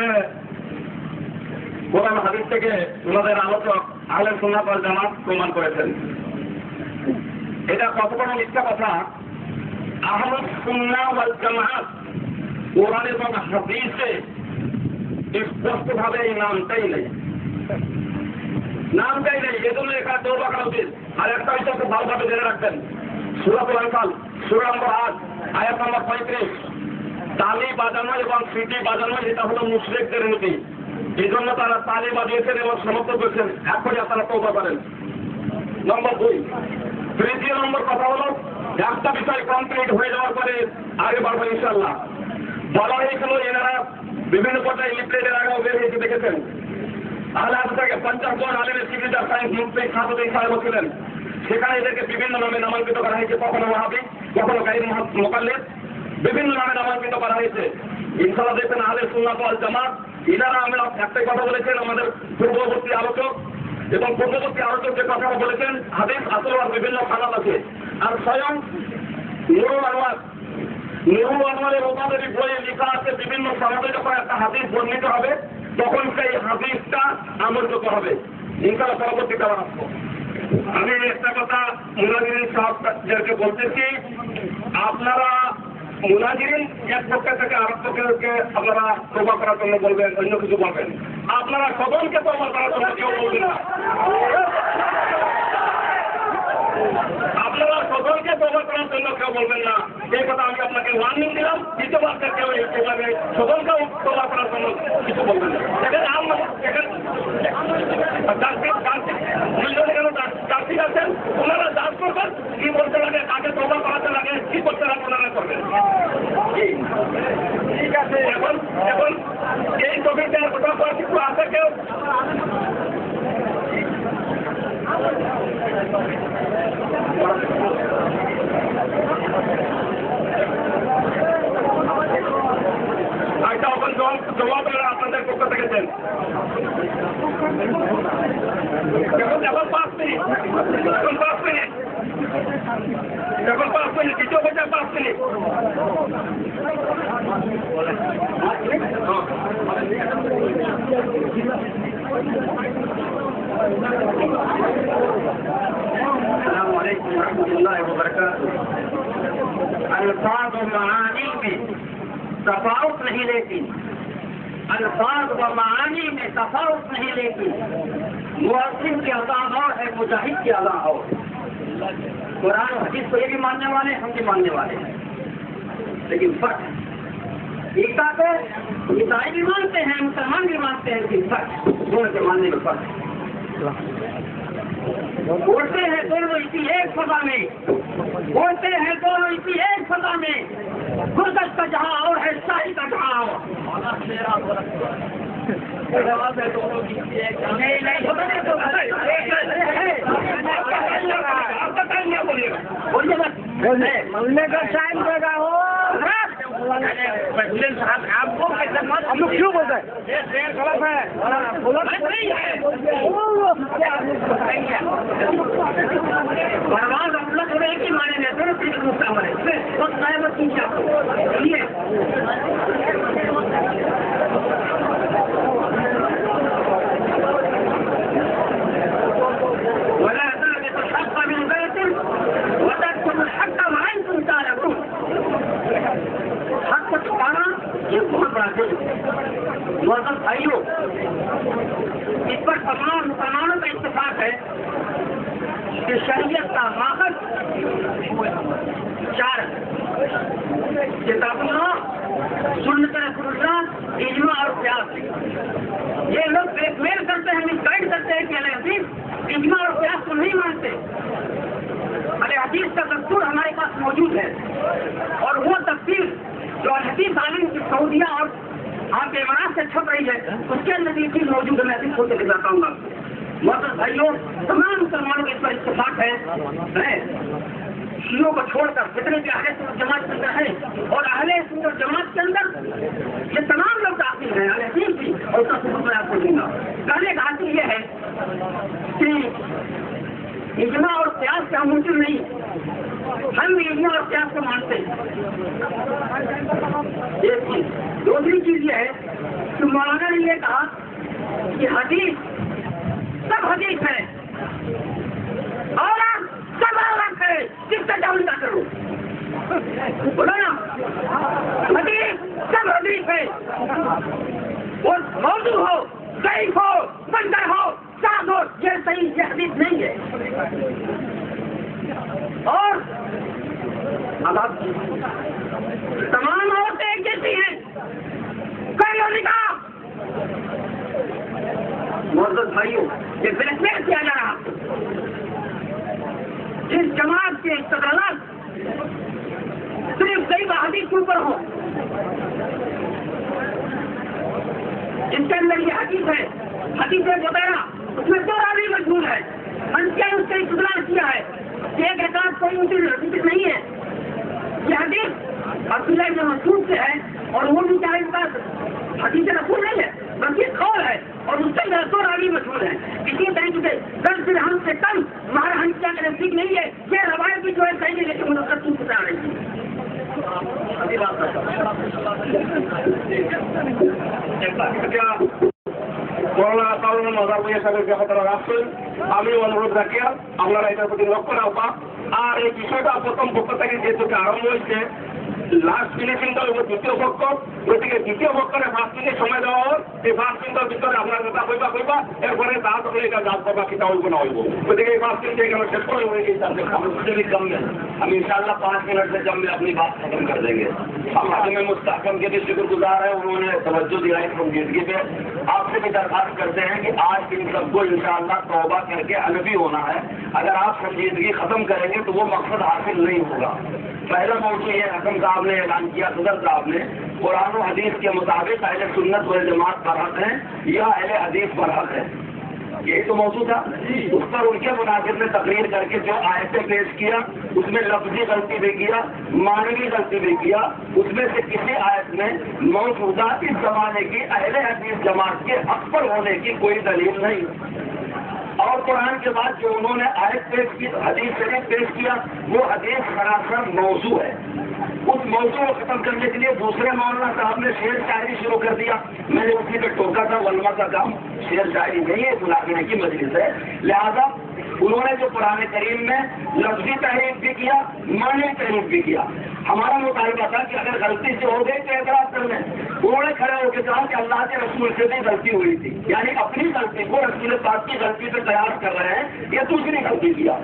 কোরআন হাদিস থেকে ওনাদের আলোচক আহলে সুন্নাত ওয়াল জামাত প্রমাণ করেছেন। এটা কত বড় মিথ্যা কথা। আহলে সুন্নাত ওয়াল জামাত কোরআন এবং হাদিসে স্পষ্টভাবে এই নামটাই নেই এজন্য এখানে তওবা করা উচিত। আর একটা বিষয় খুব ভালোভাবে জেনে রাখবেন সূরাতুল আনফাল সূরা নম্বর 8 আয়াত নম্বর 35 তালি বাজানো এবং সিটি বাজানো এটা হলো মুশরিকদের নীতি। এই জন্য তারা তালি বাজিয়েছেন এবং সমর্থন করেছেন। এখন আপনারা তওবা করেন। নম্বর 2 তৃতীয় নম্বর কথা হলো একটা বিষয় কমপ্লিট হয়ে যাওয়ার পরে আগে বাড়বো ইনশাআল্লাহ। বলা হয়েছিল এনারা বিভিন্ন পর্যায়ে লিফলেটের আগেও বের হয়েছে দেখেছেন। আহলে হাদিস থেকে 50 জন আলেমের সিগনেচার সাইন মুফতি খাতুন সাহেব ছিলেন। সেখানে এদেরকে বিভিন্ন নামে নামাঙ্কিত করা হয়েছে, কখনো ওয়াহাবি কখনো গায়র মুকাল্লিদ, বিভিন্ন নামে নামাঙ্কিত করা হয়েছে। ইনশাআল্লাহ দেখবেন আহলে সুন্নাত ওয়াল জামাত ইনারা আমরা একটাই কথা বলেছেন আমাদের পূর্ববর্তী আলোচক এবং পূর্ববর্তী আলোচক যে কথা বলেছেন হাদিস আসল আর বিভিন্ন খানাত আছে। আর স্বয়ং নুরুল আনোয়ারের ওনাদের বইয়ে লেখা আছে বিভিন্ন সমাজে যখন একটা হাদিস বর্ণিত হবে তখন সেই হাদিসটা আমলযোগ্য হবে। ইনশাআল্লাহ পরবর্তী কারণ আসবো। আমি একটা কথা মুনাজিরিন সাহেবদেরকে বলতেছি, আপনারা মুনাজিরিন এক পক্ষ থেকে আরেক পক্ষকে আপনারা তওবা করার জন্য বলবেন, অন্য কিছু বলবেন। আপনারা সকলকে তওবা করার জন্য কেউ বলবেন না। আপনারা সকলকে তওবা করার জন্য কেউ বলবেন না, এই কথা আমি আপনাকে ওয়ার্নিং দিলাম। দ্বিতীয়বার কেউ এভাবে সকলকে তওবা করার জন্য কিছু বলবেন না। ঠিক আছেন, ওনারা যাচ করবেন কি বলতে লাগে, কাকে তওবা করাতে লাগে, কি করতে লাগে ওনারা করবেন। ঠিক আছে, এখন এই টপিকটা কোথাও কিছু আছে কেউ? একটা ওখানে জবাব আপনাদের পক্ষ থেকে দেন। এখন 5 মিনিট, দ্বিতীয় পর্যায়ে 5 মিনিট। السلام علیکم ورحمۃ اللہ وبرکاتہ۔ الفاظ و معانی میں تفاوت نہیں لیتی، الفاظ و معانی میں تفاوت نہیں لیتی۔ مؤذن کی اذان اور ہے، مجاہد کی اذان اور۔ قرآن و حدیث کو یہ بھی ماننے والے ہم بھی ماننے والے ہیں، لیکن فرق ہے۔ عیسیٰ کو عیسائی بھی مانتے ہیں، مسلمان بھی مانتے ہیں، لیکن فرق دونوں کے ماننے میں فرق ہے۔ بولتے ہیں دونوں اسی ایک فضا میں، بولتے ہیں دونوں اسی ایک فضا میں، گردش کا جہاں اور ہے، شاہی کا جہاں اور۔ ملنے کا ٹائم دے گا ہو صاحب، آپ کو ہم لوگ کیوں بولتے ہیں؟ غلط ہے، پرواز اپنا تھوڑے ایک ہی مانے میں دونوں چیز مستعمل ہے، بس نئے بس تین چار چلیے۔ ولا تلبس الحق بالباطل وتكتموا الحق وانتم تعلمون۔ حق کو چھپانا یہ بہت بڑا جرم ہے۔ معزز بھائیوں، اس پر تمام مسلمانوں کا اتفاق ہے کہ شریعت کا ماخذ 4 ہے: کتاب اللہ، سنت رسول اللہ، اجماع اور قیاس۔ یہ لوگ بلیک میل کرتے ہیں، مس گائڈ کرتے ہیں کہ اہل حدیث اجماع اور قیاس کو نہیں مانتے۔ اہل حدیث کا دستور ہمارے پاس موجود ہے، اور وہ تفسیر جو اہل حدیث عالم کی سعودیہ اور آپ کے امارات سے چھپ رہی ہے، اس کے اندر یہ چیز موجود ہے، میں ابھی کھول کے دکھاتا ہوں آپ کو۔ معزز بھائیوں، تمام مسلمانوں کے اس پر اتفاق ہے، شیعوں کو چھوڑ کر جتنے بھی اہل سنت جماعت کے اندر ہیں، اور اہل سنت جماعت کے اندر یہ تمام لوگ داخل ہیں، اہل حدیث بھی، اور اس کا ثبوت میں آپ کو دوں گا۔ پہلے حاصل یہ ہے کہ اجماع اور قیاس کا ممکن نہیں، ہم بھی اجماع اور قیاس کو مانتے ہیں، ایک چیز۔ دوسری چیز یہ ہے کہ مولانا نے یہ کہا کہ حدیث سب حدیث ہے اور سب عورت ہے، جس سے ڈاؤن نہ کرو، بولو نا، حدیث سب حدیث ہے، وہ موضوع ہو، ضعیف ہو، بندر ہو، ساتھ ہو، یہ صحیح، یہ حدیث نہیں ہے۔ اور اب آپ تمام عورتیں ایک جیسی ہیں، کر لو نکاح۔ معزز بھائیوں، یہ بلیک میل کیا جا رہا، جس جماعت کے استدلالات صرف صحیح حدیث کے اوپر ہو، جس کے اندر یہ حدیث ہے، حدیث وغیرہ، اس میں 2 راوی مجبور ہے، ہنسیا نے اس کا استدلال کیا ہے کہ ایک رکعت کوئی حدیث نہیں ہے، یہ حدیث عبداللہ ابن مسعود سے ہے، اور وہ بھی چاہے اس کا حدیث رسول نہیں ہے بلکہ قول ہے، اور اس سے 2 راوی مشہور ہیں۔ اسی طریقے سے 10 درہم سے کم مہر ہنسیا کے نزدیک نہیں ہے، یہ روایت بھی جو ہے صحیح ہے، لیکن منعقد کیوں بتا رہی ہے؟ করোনা কারণে মজার বইয়ের সাথে কথাটা রাখছেন, আমি অনুরোধ রাখি আপনারা এটার প্রতি লক্ষ্য রাখবা। আর এই বিষয়টা প্রথম পক্ষ থেকে যেহেতু আরম্ভ হয়েছে, লাস্ট ফিনিশিংটা হইব দ্বিতীয় পক্ষ, গতিকে দ্বিতীয় পক্ষরে 5 মিনিট সময় দেওয়া হোক। এই 5 মিনিটের ভিতরে আপনার কথা কইবা এরপরে তা তখন এটা জাল করবা কিতা হইব না হইব। গতিকে এই 5 মিনিট এখানে শেষ করে हम इंशाल्लाह 5 मिनट से कम में अपनी बात खत्म कर देंगे। हम हाकिम मुस्तहकम के भी शुक्रगुजार हैं, उन्होंने तवज्जो दिलाई संजीदगी पे। आपसे भी दरखास्त करते हैं कि आज इन सबको इंशाल्लाह तौबा करके हनफी होना है। अगर आप संजीदगी खत्म करेंगे तो वो मकसद हासिल नहीं होगा। पहला मौजूद ये हकम साहब ने ऐलान किया, सदर साहब ने, कुरान और हदीस के मुताबिक अहले सुन्नत वल जमात पर हक है या अहले हदीस पर हक है, यही तो मौजूद था। उस पर उनके मुनासिब ने तकरीर करके जो आयतें पेश किया उसमें लफ्जी गलती भी किया, मानवी गलती भी किया। उसमें से किसी आयत में मौजूदा इस जमाने की अहले हदीस जमात के हक पर होने की कोई दलील नहीं। और कुरान के बाद जो उन्होंने आयत पेश की, हदीस शरीफ पेश किया, वो हदीस सरासर मौजू है। उस मौजू को खत्म करने के लिए दूसरे मौलाना साहब ने शेर शायरी शुरू कर दिया। मैंने उसी पे टोका था, वल्मा का काम शेर शायरी नहीं है, मुलाकाने की मजलिस है। लिहाजा उन्होंने जो कुरान करीम में लफ्जी तहरीफ भी किया, मानी तहरीफ भी किया। हमारा मुतालबा था कि अगर गलती से हो गई तो एतराज कर लें। उन्होंने खड़े होकर कहा कि अल्लाह के रसूल से भी गलती हुई थी, यानी अपनी गलती को रसूल पाक की गलती से कयास कर रहे हैं, ये दूसरी गलती किया।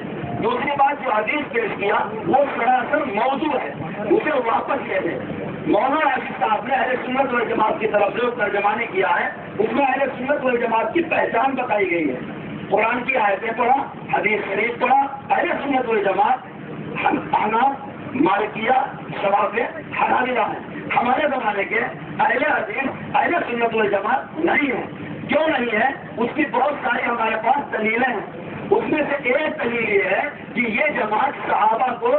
दूसरी बात जो हदीस पेश किया वो सरासर मौजू है, उसे वापस ले लें। मौलाना राशिद साहब ने अहले सुन्नत वल जमात की तरफ से तर्जमानी किया है, उसमें अहले सुन्नत वल जमात की पहचान बताई गई है। कुरान की आयतें पढ़ा, हदीस शरीफ पढ़ा, अहले सुन्नत वल जमात हनाफ, मालिकिया, शवाफे, हनाबिला है। हमारे जमाने के अहले हदीस अहले सुन्नत वल जमात नहीं है। क्यों नहीं है? उसकी बहुत सारी हमारे पास दलीलें हैं। उसमें से एक दलील ये है कि ये जमात सहाबा को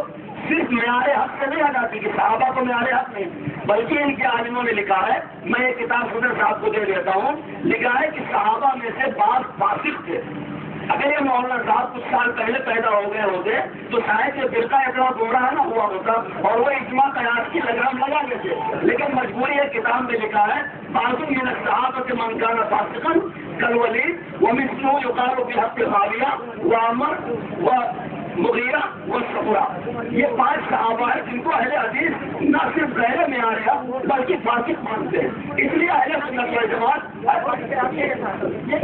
सिर्फ मेयारे हक से नहीं लगाती कि सहाबा को मेयारे हक नहीं, बल्कि इनके आलिमों ने लिखा है, मैं ये किताब सदर साहब को दे देता हूँ, लिखा है कि सहाबा में से बात फासिक थे। अगर ये मौलाना साहब कुछ साल पहले पैदा हो गए होते तो शायद ये फिरका इतना गुमराह ना हुआ होता और वो इजमा कयास की लगाम लगा लेते। लेकिन मजबूरी है, किताब में लिखा है बाज़ु मिन अस्सहाबा मन कान फासिकन कल वलीद व मिस्लू युकालु बिहक़्क़ि ग़ाविया व अमर व मुगीरा व सफरा। ये 5 सहाबा है जिनको अहले हदीस न सिर्फ गैर में आ रहा बल्कि फासिक मानते हैं। इसलिए अहले सुन्नत वल जमात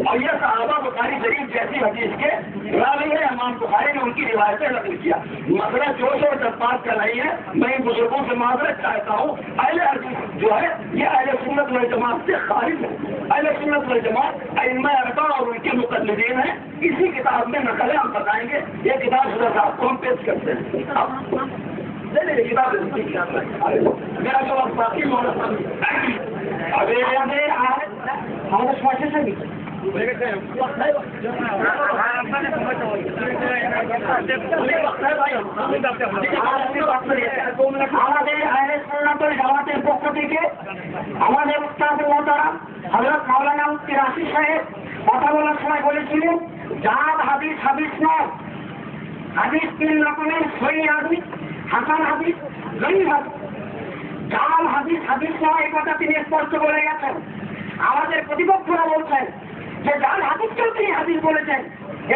और ये सहाबा बुखारी शरीफ जैसी हदीस के रावी है। इमाम बुखारी ने उनकी रिवायतें नकल किया। मसला जोश और जज्बात का नहीं है, मैं इन बुजुर्गों से माजरत चाहता हूँ। अहले हदीस जो है ये अहले सुन्नत वल जमात से खारिज है। अहले सुन्नत वल जमात अइम्मा अरबा और उनके मुक़ल्लिदीन हैं। इसी किताब में नकलें हम बताएंगे। ये किताब सदर साहब को हम पेश करते हैं। किताब मेरा जवाब बाकी मौलाना साहब अभी আমাদের সময় শেষ হয়ে গেছে। আমাদের আহলে সুন্নাত ওয়াল জামাতের পক্ষ থেকে আমাদের উস্তাদ মোহতারাম হযরত মাওলানা মুফতি রাশিদ সাহেব কথা বলার সময় বলেছিলেন, জাল হাদিস হাদিস নয়, হাদিস 3 রকমের, সহিহ হাদিস, হাসান হাদিস, জয়ীফ হাদিস। জাল হাদিস হাদিস নয়, এই কথা তিনি স্পষ্ট বলে গেছেন। আমাদের প্রতিপক্ষরা বলছেন যে জাল হাদিসকেও তিনি হাদিস বলেছেন,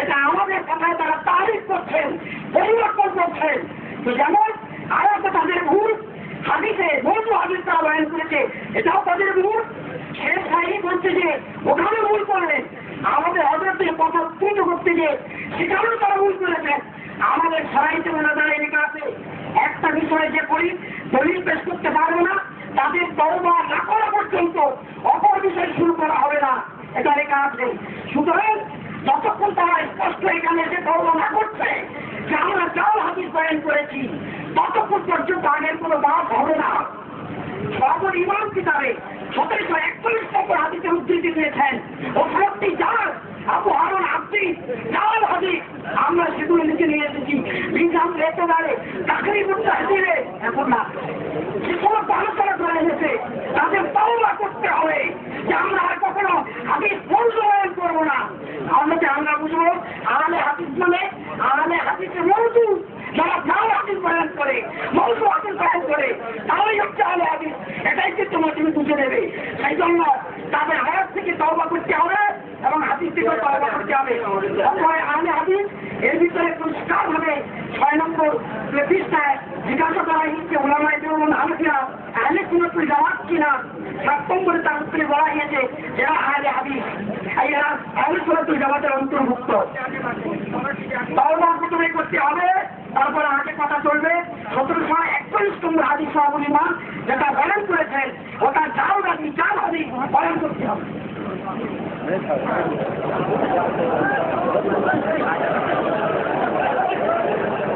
এটা আমাদের কথায় তারা তারিফ করছেন, পরিবর্তন করছেন। তো যেমন আয়াতে তাদের ভুল, হাদিসে মৌজু হাদিস তারা বয়ান করেছে, এটাও তাদের ভুল। শেষ সাহেব বলছে যে ওখানে ভুল করলেন, আমাদের হযরতের কথা ত্রুটি করতে গিয়ে সেখানেও তারা ভুল করেছেন। আমাদের সারাইতে মোনাজারে লেখা আছে, একটা বিষয়ে যে করি দলিল পেশ করতে পারবো না, তাদের তওবা না করা পর্যন্ত অপর বিষয় শুরু করা হবে না, এটা লেখা আছে। সুতরাং যতক্ষণ তারা স্পষ্ট এখানে এসে তওবা না করছে যে আমরা জাল হাদিস বয়ান করেছি, ততক্ষণ পর্যন্ত আগের কোনো বাদ হবে না। সর্বর ইমাম কিতাবে 1741 নম্বর হাদিসের উদ্ধৃতি দিয়েছেন, ও সত্যি জাল আবু হারুন আব্দি জাল হাদিস আমরা সেগুলো লিখে নিয়ে এসেছি। বিজাম লেখতে পারে তাকরিবুত তাহদিরে, এখন না যে সমস্ত আলোচনা করে এনেছে তাদের তওবা করতে হবে যে আমরা আর কখনো হাদিস বয়ান করবো না। আমরা বুঝবো আহলে হাদিস মানে আহলে হাদিসের মওজু, যারা জাল হাদিস বয়ান করে, মওজু হাদিস বয়ান করে, তারাই হচ্ছে আহলে হাদিস। এটাই কি তুমি বুঝে নেবে। সেই জন্য তাদের হায়াত থেকে তওবা করতে হবে। এবং হাদিস থেকে তওবা করতে হবে। অথবা আহলে হাদিস এর ভিতরে পরিষ্কারভাবে 6 নম্বর পৃষ্ঠায় জিজ্ঞাসা করা হয়েছে উলামায়ে দেওবন্দ আলেমরা আহলে সুন্নাত ওয়াল জামাত কিনা। 7 নম্বরে তার উত্তরে বলা হয়েছে যারা আহলে হাদিস এরা আহলে সুন্নাত ওয়াল জামাতের অন্তর্ভুক্ত। তওবা প্রথমে করতে হবে, তারপর আগে কথা চলবে। 1741 নম্বর হাদিস সাহাবুল ইমান যেটা বয়ান করেছেন ওটা যাও রাজি চার হাদিস বয়ান করতে হবে।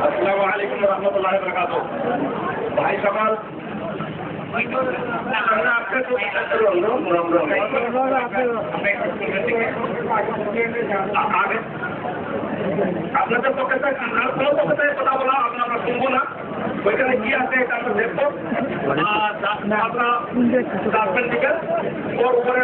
আসসালামু আলাইকুম ওয়া রাহমাতুল্লাহি ওয়া বারাকাতুহু। ভাই সকাল আপনাদের পক্ষে কোনো পক্ষে কথা বলা আমরা শুনবো না, ওইখানে কি আছে এটা আমরা দেখবো। আপনারা ডাকবেন দিকে ওর উপরে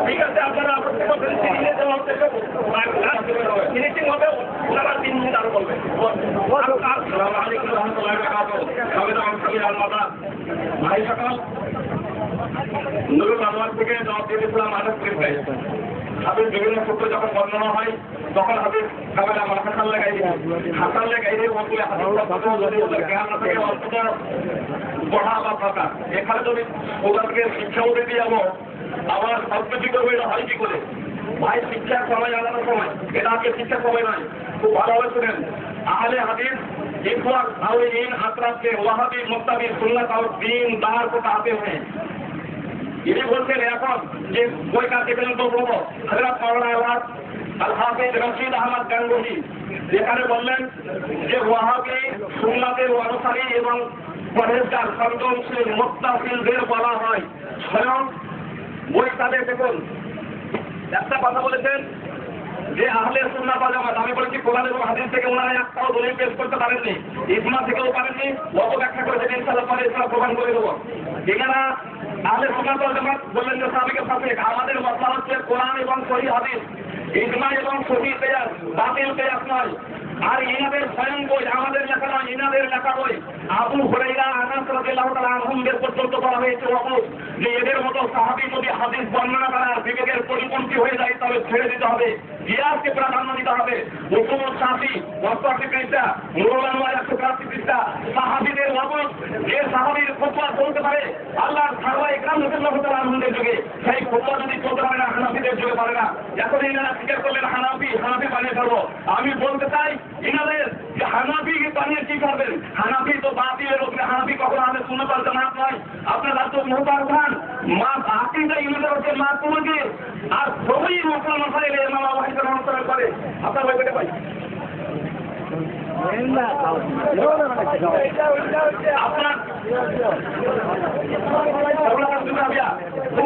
ঠিক আছে, আপনারা ফিনিশিং হবে, ওনারা 3 মিনিট আরো বলবেন। আসসালামু আলাইকুম ওয়া রাহমাতুল্লাহি ওয়া বারাকাতুহু। ভাই সকাল নুরুল আনোয়ার থেকে জবাবদিহির ইসলাম আদব করেছে। হাবিব বিভিন্ন সূত্র যখন বর্ণনা হয় তখন হাবিব কাবেলা আমার হাসান লাগাই দিয়ে বললে জ্ঞান থেকে অন্তত পড়া বা থাকা। এখানে যদি ওদেরকে শিক্ষাও দিতে যাবো আবার সবকিছু করবো, এটা হয় কি করে? ভাই শিক্ষার সময় আলাদা সময়, এটা আজকে শিক্ষার সময় নয়। খুব ভালোভাবে শুনেন। আহলে হাদিস ইখওয়ান और इन हजरात के वहाबी मुक्तबी सुन्नत और दीनदार को कहते हैं। इन्हें बोलते हैं এখন যে বই কাছে গেলেন তো বলবো হযরত মাওলানা আওয়াজ আল হাফিজ রশিদ আহমদ গাঙ্গুহি যেখানে বললেন যে ওয়াহাবি সুন্নাতের অনুসারী এবং পরহেজগার সংযমশীল মুত্তাকিলদের বলা হয়। স্বয়ং বই তাদের দেখুন একটা কথা বলেছেন যে আহলে সুন্নাত ওয়াল জামাত, আমি বলেছি কোরআন এবং হাদিস থেকে ওনারা একটাও দলিল পেশ করতে পারেননি, ইজমা থেকেও পারেননি, অত ব্যাখ্যা করেছেন ইনশাআল্লাহ পরে ইসলাম প্রমাণ করে দেবো। এখানে আহলে সুন্নাত ওয়াল জামাত বললেন যে সাহাবীকে সাথে আমাদের মাসলা হচ্ছে কোরআন এবং সহিহ হাদিস, ইজমা এবং সহিহ কিয়াস, বাতিল কিয়াস নয়। আর ইনাদের স্বয়ং বই আমাদের লেখা নয়, ইনাদের লেখা বই। আবু হুরায়রা আনাস রাদিয়াল্লাহু তাআলা আনহুদের পর্যন্ত বলা হয়েছে যে এদের মতো সাহাবী যদি হাদিস বর্ণনা করার বিবেকের পরিপন্থী হয়ে যায় তবে ছেড়ে দিতে হবে, কিয়াসকে প্রাধান্য দিতে হবে। উসুল শাফি 88 পৃষ্ঠা, নুরুল আনোয়ার 183 পৃষ্ঠা। সাহাবীদের মত যে সাহাবীর ফতোয়া চলতে পারে আল্লাহর সাহাবায়ে ইকরাম রাদিয়াল্লাহু তাআলা আনহুদের যুগে, সেই ফতোয়া যদি চলতে পারে না হানাফিদের যুগে পারে না। এখন এনারা স্বীকার করলেন হানাফি বানিয়ে ফেলবো। আমি বলতে চাই ইনাদের যে হানাফি বানিয়ে কি করবেন? হানাফি তো বাতিলের উপরে, হানাফি কখনো আহলে সুন্নাত ওয়াল জামাত নয়। আপনারা তো মোহতার খান মা আকিদা ইমানের হচ্ছে মা তোমাকে আর সবই মশলা মশাইল ইমাম আবু হানিফা রাহমাতুল্লাহ করে আপনার ভাই বেটে ভাই আপনার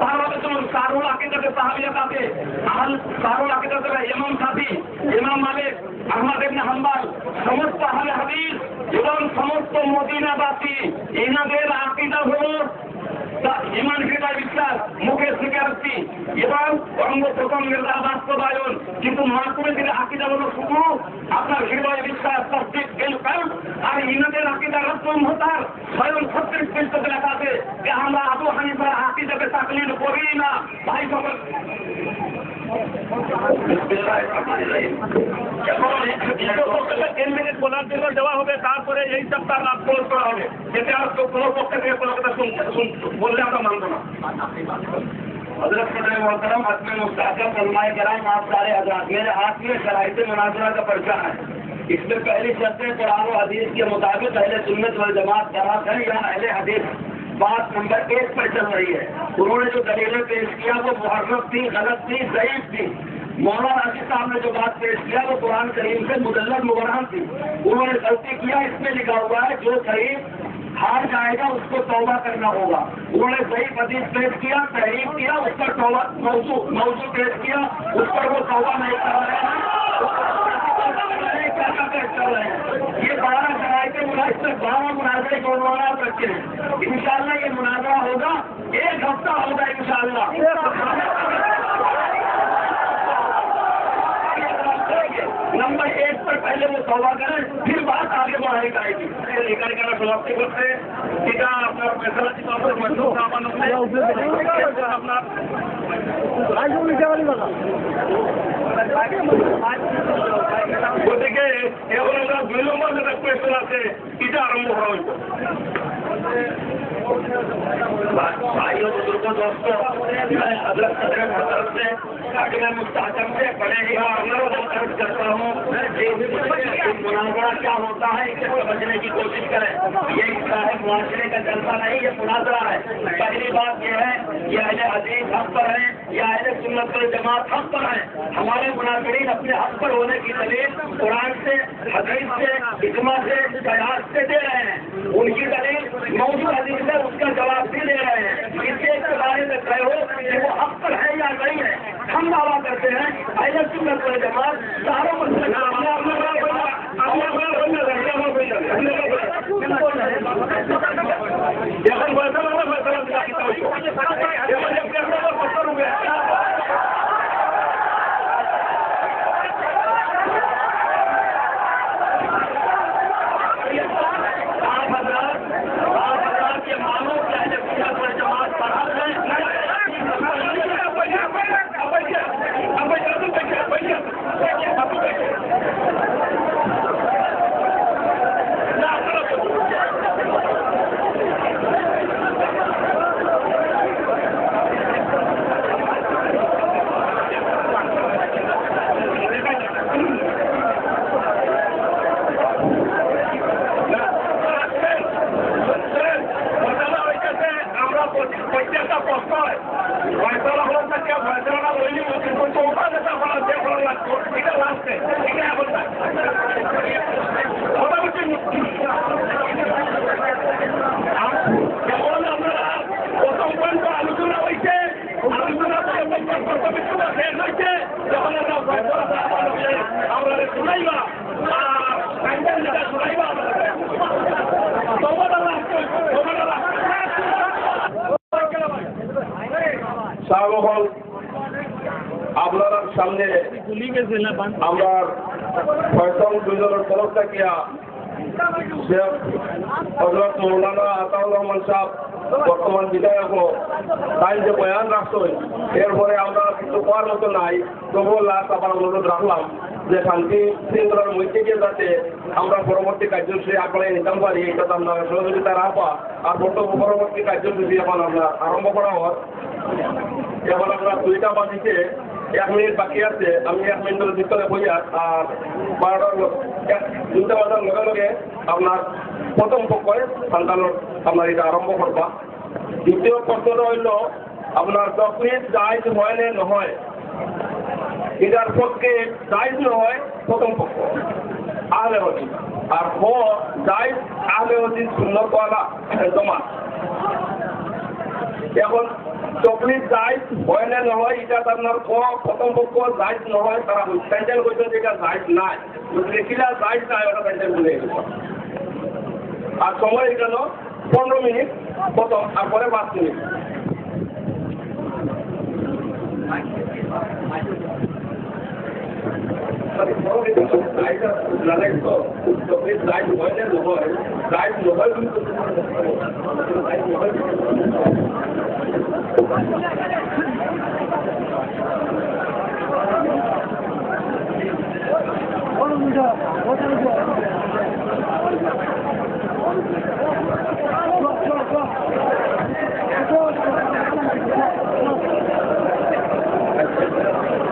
ভালোভাবে শুনুন। সারুল আকিদাতে সাহাবিয়াত আছে, সারুল আকিদাতে ইমাম শাফি, ইমাম মালিক, আহমদ ইবনে হাম্বল, সমস্ত আহলে হাদিস এবং সমস্ত মদিনাবাসী এনাদের আকিদা হলো ইমান হৃদয় বিশ্বাস, মুখে স্বীকারোক্তি এবং অঙ্গ প্রত্যঙ্গের দ্বারা বাস্তবায়ন। কিন্তু মাসুমের আকিদা হলো শুধু আপনার হৃদয় বিশ্বাস, তসদিক, দিল কলব। আর ইনাদের আকিদা রসুল মুহতার স্বয়ং 36 পৃষ্ঠাতে লেখা আছে যে আমরা আবু হানিফার আকিদাকে তাকলিদ করি না। ভাই সকল বলার জন্য দেওয়া হবে, তারপরে এই সপ্তাহ লাভ করা হবে। এতে আর কোনো পক্ষে থেকে কোনো কথা বললে আমরা মানব না। आप सारे हजरात, मेरे हाथ में शराइत मुनाजरा का पर्चा है। इसमें पहली शर्त है कुरान और हदीस के मुताबिक अहले सुन्नत वल जमात जमात है या अहले हदीस। बात नंबर 1 पर चल रही है। उन्होंने जो दलीलें पेश किया वो मुहर्रफ थी, गलत थी, ज़ईफ थी। मौलाना राशिद साहब ने जो बात पेश किया वो कुरान करीम से मुदल्लल मुबरहन थी। उन्होंने गलती किया, इसमें लिखा हुआ है जो शरीफ हार जाएगा उसको तौबा करना होगा। उन्होंने सही हदीस पेश किया, तहरीफ किया, उस पर तौबा मौजू पेश किया, उस पर वो तौबा नहीं कर रहे हैं। क्या क्या कर रहे हैं। ये 12 जुलाई के मुनासिब 12 मुनाजरे को मुनाद रखे हैं। इंशाअल्लाह ये मुनाजरा होगा, 1 हफ्ता होगा इंशाअल्लाह। नंबर 1 पर पहले वो तौबा करें, फिर बात आगे बढ़ाई जाएगी। लेकर के समाप्ति करते टीका अपना फैसला मंजूर सामान গতিকে এখন আমরা 2 নম্বর যেটা কোয়েশ্চেন আছে এটা আরম্ভ করা হইব। भाइयों बुजुर्गों दोस्तों, मैं हजरत सदर मोहतरम से काटिला मुस्ताहकम से बड़े ही अनुरोध करता हूँ मुनाजरा क्या होता है इसे समझने की कोशिश करें। ये है मुआशरे का जलसा नहीं, ये मुनाजरा है। पहली बात यह है, ये अहले हदीस हक पर है, या अहले सुन्नत वल जमात हक पर है। हमारे मुनाजरीन अपने हक पर होने की दलील कुरान से, हदीस से, इजमा से, कयास से दे रहे हैं। उनकी दलील मौजूद हदीस से उसका जवाब भी दे रहे हैं। इससे इसके बारे में तय हो कि वो हक पर है या नहीं है। हम दावा करते हैं अहले सुन्नत वल जमात सारों আপনার সামনে আমরা ফয়সাল দুইজনের তরফ থেকে শেখ হযরত মৌলানা আতাউর রহমান সাহেব বর্তমান বিধায়ক তাই যে বয়ান রাখছেন, এরপরে আমরা কিছু করার মতো নাই। তবুও লাস্ট আবার অনুরোধ রাখলাম যে শান্তি শৃঙ্খলার মধ্যে গিয়ে যাতে আমরা পরবর্তী কার্যসূচি আগে নিতাম পারি, এটা আমরা সহযোগিতা রাখা। আর পরবর্তী কার্যসূচি এখন আমরা আরম্ভ করা হয়। এখন আমরা 2টা বাজিতে 1 মিনিট বাকি আছে। আমি 1 মিনিটের ভিতরে বই আর 2টা বাজার লগে লগে আপনার প্রথম পক্ষে সন্তানের আপনার এটা আরম্ভ করবা। দ্বিতীয় প্রশ্নটা হইল আপনার তকলিফ জায়েজ হয় না নহয়, এটার পক্ষে জায়েজ নহয় প্রথম পক্ষ আহলে হাদিস, আর জায়েজ আহলে হাদিস সুন্নাত ওয়ালা জামাত। এখন তকলিফ জায়েজ হয় না নহয় এটা আপনার প্রথম পক্ষ জায়েজ নহয়, তারা সেন্টেন করছেন যে এটা জায়েজ নাই, কিলা জায়েজ নাই ওটা সেন্টেন বলে গেল। আর সময় গেল 15 মিনিট প্রথম, আর পরে 5 মিনিট।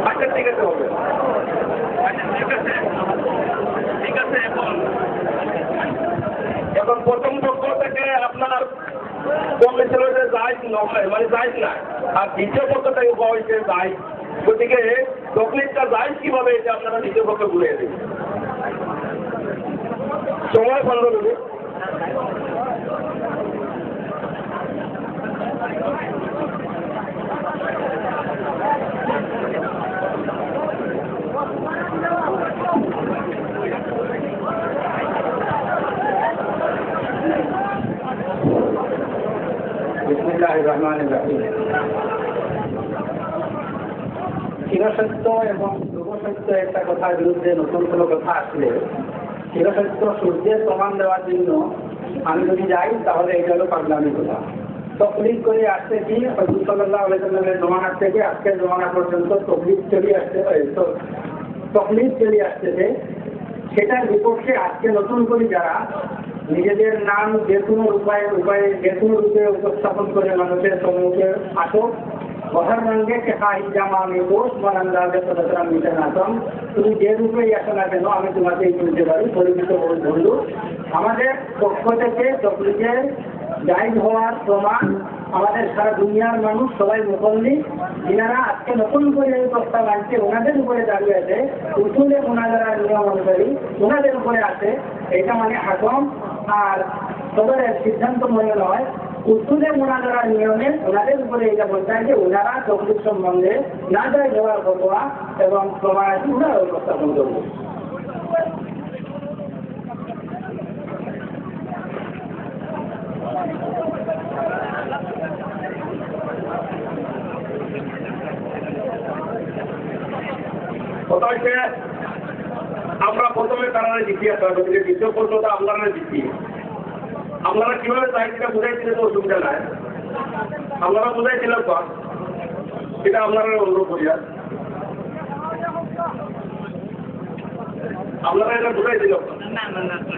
আচ্ছা ঠিক আছে, হবে। ঠিক আছে। এখন প্রথম পক্ষ থেকে আপনার কমিশন হয়েছে জায়েজ নয়, মানে জায়েজ নাই। আর দ্বিতীয় পক্ষ থেকে বলা হয়েছে জায়েজ। গতিকে তকলিফটা জায়েজ কিভাবে, এটা আপনারা দ্বিতীয় পক্ষে ঘুরিয়ে দিন। সময় 15 মিনিট। রহমানির রহিম। চিরসত্য এবং ধ্রুবসত্য একটা কথার বিরুদ্ধে নতুন কোনো কথা আসলে চিরসত্য সূর্যের প্রমাণ দেওয়ার জন্য আমি যদি যাই তাহলে এটা হলো পাগলামি কথা। তকলিদ করে আসছে কি হযরত সাল্লাল্লাহু আলাইহি ওয়াসাল্লামের জমানা থেকে আজকের জমানা পর্যন্ত তকলিদ চলে আসতেছে। সেটার বিপক্ষে আজকে নতুন করে যারা নিজেদের নাম যে কোনো রূপে উপস্থাপন করে মানুষের সম্মুখে আসো বহার মঙ্গে কে খাই জামা আমি দোষ মারান্দাজে সদস্যরা মিটে নাতম, তুমি যে রূপেই আসো না কেন আমি তোমাকেই তুলতে পারি। পরিচিত বন্ধু, আমাদের পক্ষ থেকে তকলিদের জায়েজ হওয়ার প্রমাণ আমাদের সারা দুনিয়ার মানুষ সবাই মুসল্লি, যিনারা আজকে নতুন করে এই প্রস্তাব আনছে ওনাদের উপরে দাঁড়িয়ে আছে, উসুলে মুনাজারার নিয়ম অনুযায়ী ওনাদের উপরে আছে। এটা মানে হাকম আর সদরের সিদ্ধান্ত মনে নয়, উসুলে মুনাজারার নিয়মে ওনাদের উপরে এটা বলতে হয় যে ওনারা তকলিদ সম্বন্ধে না যায় দেওয়ার ফতোয়া এবং প্রমাণাদি ওনারা উপস্থাপন করবে। কথা হচ্ছে আমরা প্রথমে তারা জিজ্ঞাসা করবো যে দ্বিতীয় প্রশ্নটা আপনারা জিজ্ঞি আপনারা কিভাবে চাহিদা বুঝাইছিলেন তো অসুবিধা নাই, আপনারা বুঝাইছিলেন তো এটা আপনারা অনুরোধ করিয়া আপনারা এটা বুঝাই দিল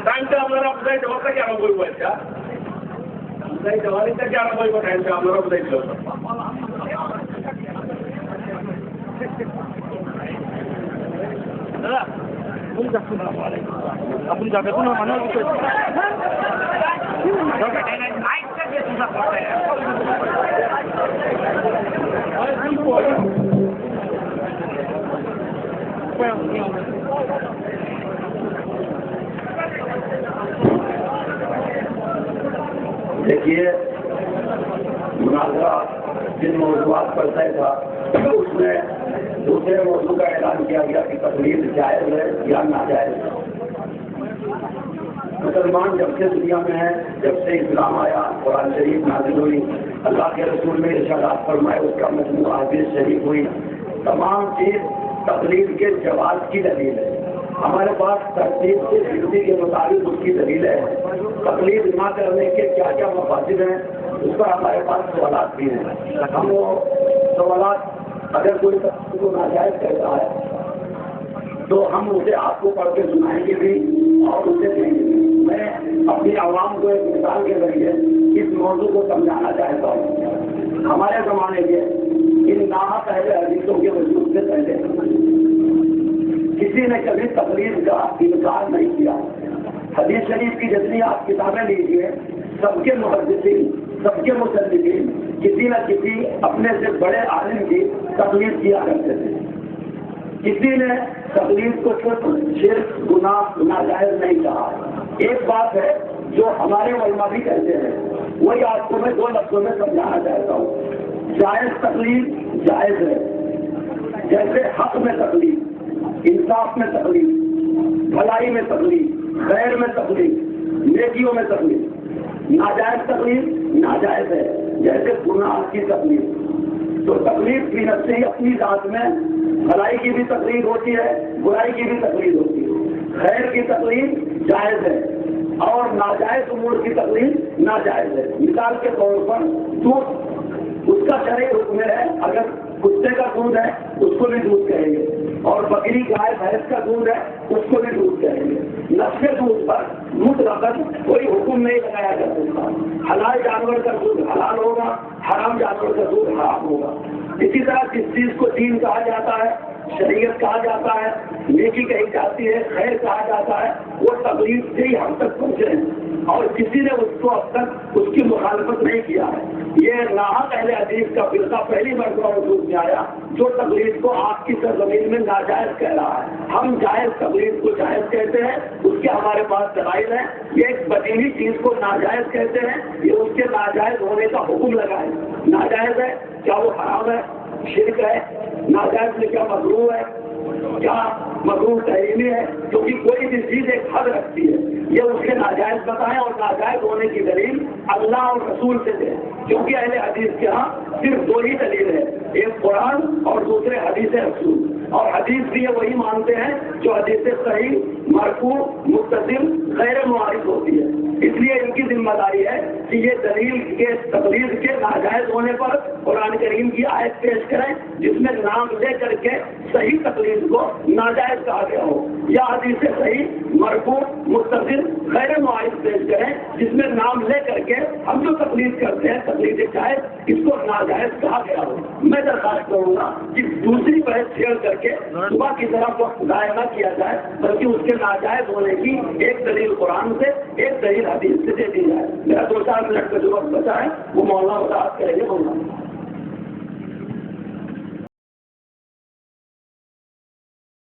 টাইমটা আপনারা বুঝাই দেওয়ার থেকে আরম্ভ করবো। একটা বুঝাই দেওয়ার থেকে আরম্ভ করবো টাইমটা আপনারা বুঝাই দিল। আপনি যাবেন কোনো মানে देखिए मुनाज़रा जिन मौज़ूआत पर तय था उसमें दूसरे मौजू का ऐलान किया गया कि तकलीफ जायज़ है या नाजायज़ है। मुसलमान जब से दुनिया में है, जब से इस्लाम आया, कुरान शरीफ नाज़िल हुई, अल्लाह के रसूल ने इरशादात फरमाए, उसका मजमूआ हदीस शरीफ हुई, तमाम चीज़ तकलीफ के जवाब की दलील है। हमारे पास तरतीब से जिंदगी के मुताबिक उसकी दलील है। तकलीफ ना करने के क्या क्या मफासिद हैं उस पर हमारे पास सवालात भी हैं। हम वो सवालात अगर कोई को नाजायज कहता है तो हम उसे आपको पढ़ के सुनाएंगे भी और उसे देंगे। मैं अपनी आवाम को एक मिसाल के जरिए इस मौजू को समझाना चाहता हूँ। हमारे ज़माने के इन नाहा पहले हदीसों के वजूद से पहले किसी ने कभी तकलीफ का इनकार नहीं किया। हदीस शरीफ की जितनी आप किताबें लीजिए, सबके मुहद्दिसीन, सबके मुसल्लिमीन किसी न किसी अपने से बड़े आलिम की तकलीफ किया करते थे। किसी ने तकलीफ को सिर्फ शिर्क, गुनाह, नाजायज नहीं कहा। एक बात है जो हमारे उलमा भी कहते हैं, वही आपको मैं दो लफ्जों में समझाना चाहता हूँ। जायज तकलीफ जायज है, जैसे हक में तकलीफ, इंसाफ में तकलीफ, भलाई में तकलीफ, खैर में तकलीफ, नेकियों में तकलीफ। नाजायज तकलीफ नाजायज है, जैसे गुनाह की तकलीफ। तो तकलीफ की नफ्सी अपनी जात में भलाई की भी तकलीफ होती है, बुराई की भी तकलीफ होती है। खैर की तकलीफ जायज है और नाजायज उमूर की तकलीफ नाजायज है। मिसाल के तौर पर दूध, उसका शरई हुक्म है, अगर कुत्ते का दूध है उसको भी दूध कहेंगे, और बकरी गाय भैंस का दूध है उसको भी दूध कहेंगे। नस्ल दूध पर मुतलकन कोई हुक्म नहीं लगाया जा सकता। हलाल जानवर का दूध हलाल होगा, हराम जानवर का दूध हराम होगा। इसी तरह जिस चीज को दीन कहा जाता है, शरीयत कहा जाता है, नेकी कही जाती है, खैर कहा जाता है, वो तकलीफ से ही हम तक पहुंचे हैं और किसी ने उसको अब तक उसकी मुखालफत नहीं किया है। ये नाहक अहले हदीस का फिरका पहली मरतबा वजूद में आया जो तकलीफ को आपकी सरजमीन में नाजायज कह रहा है। हम जायज तकलीफ को जायज कहते हैं, उसके हमारे पास दलाइल है। ये एक बदीनी चीज को नाजायज कहते हैं, ये उसके नाजायज होने का हुक्म लगा है। नाजायज है क्या वो हराम है, शिरक है, नाजायज में क्या मकरूह है, क्या مکروہ تحریمی ہے، کیونکہ کوئی بھی چیز ایک حد رکھتی ہے، یہ اس کے ناجائز بتائیں اور ناجائز ہونے کی دلیل اللہ اور رسول سے دیں، کیونکہ اہل حدیث کے ہاں صرف دو ہی دلیل ہے، ایک قرآن اور دوسرے حدیث رسول، اور حدیث بھی یہ وہی مانتے ہیں جو حدیث صحیح، مرفوع، متصل، غیر معارض ہوتی ہے۔ اس لیے ان کی ذمہ داری ہے کہ یہ دلیل کے تقلید کے ناجائز ہونے پر قرآن کریم کی آیت پیش کریں جس میں نام لے کر کے صحیح تقلید کو ناجائز کہا گیا ہو، یا حدیث صحیح، مرفوع، متصل، غیر معارض پیش کریں جس میں نام لے کر کے ہم جو تقلید کرتے ہیں تقلید جائز، اس کو ناجائز کہا گیا ہو۔ میں درخواست کروں گا کہ دوسری بحث چھیڑ کر کے صبح کی طرف وقت ضائع نہ کیا جائے، بلکہ اس کے ناجائز ہونے کی ایک دلیل قرآن سے، ایک دلیل حدیث سے دے دی جائے۔ میرا 2-4 منٹ کا جو وقت بچا ہے وہ مولانا وضاحت کریں گے۔ مولانا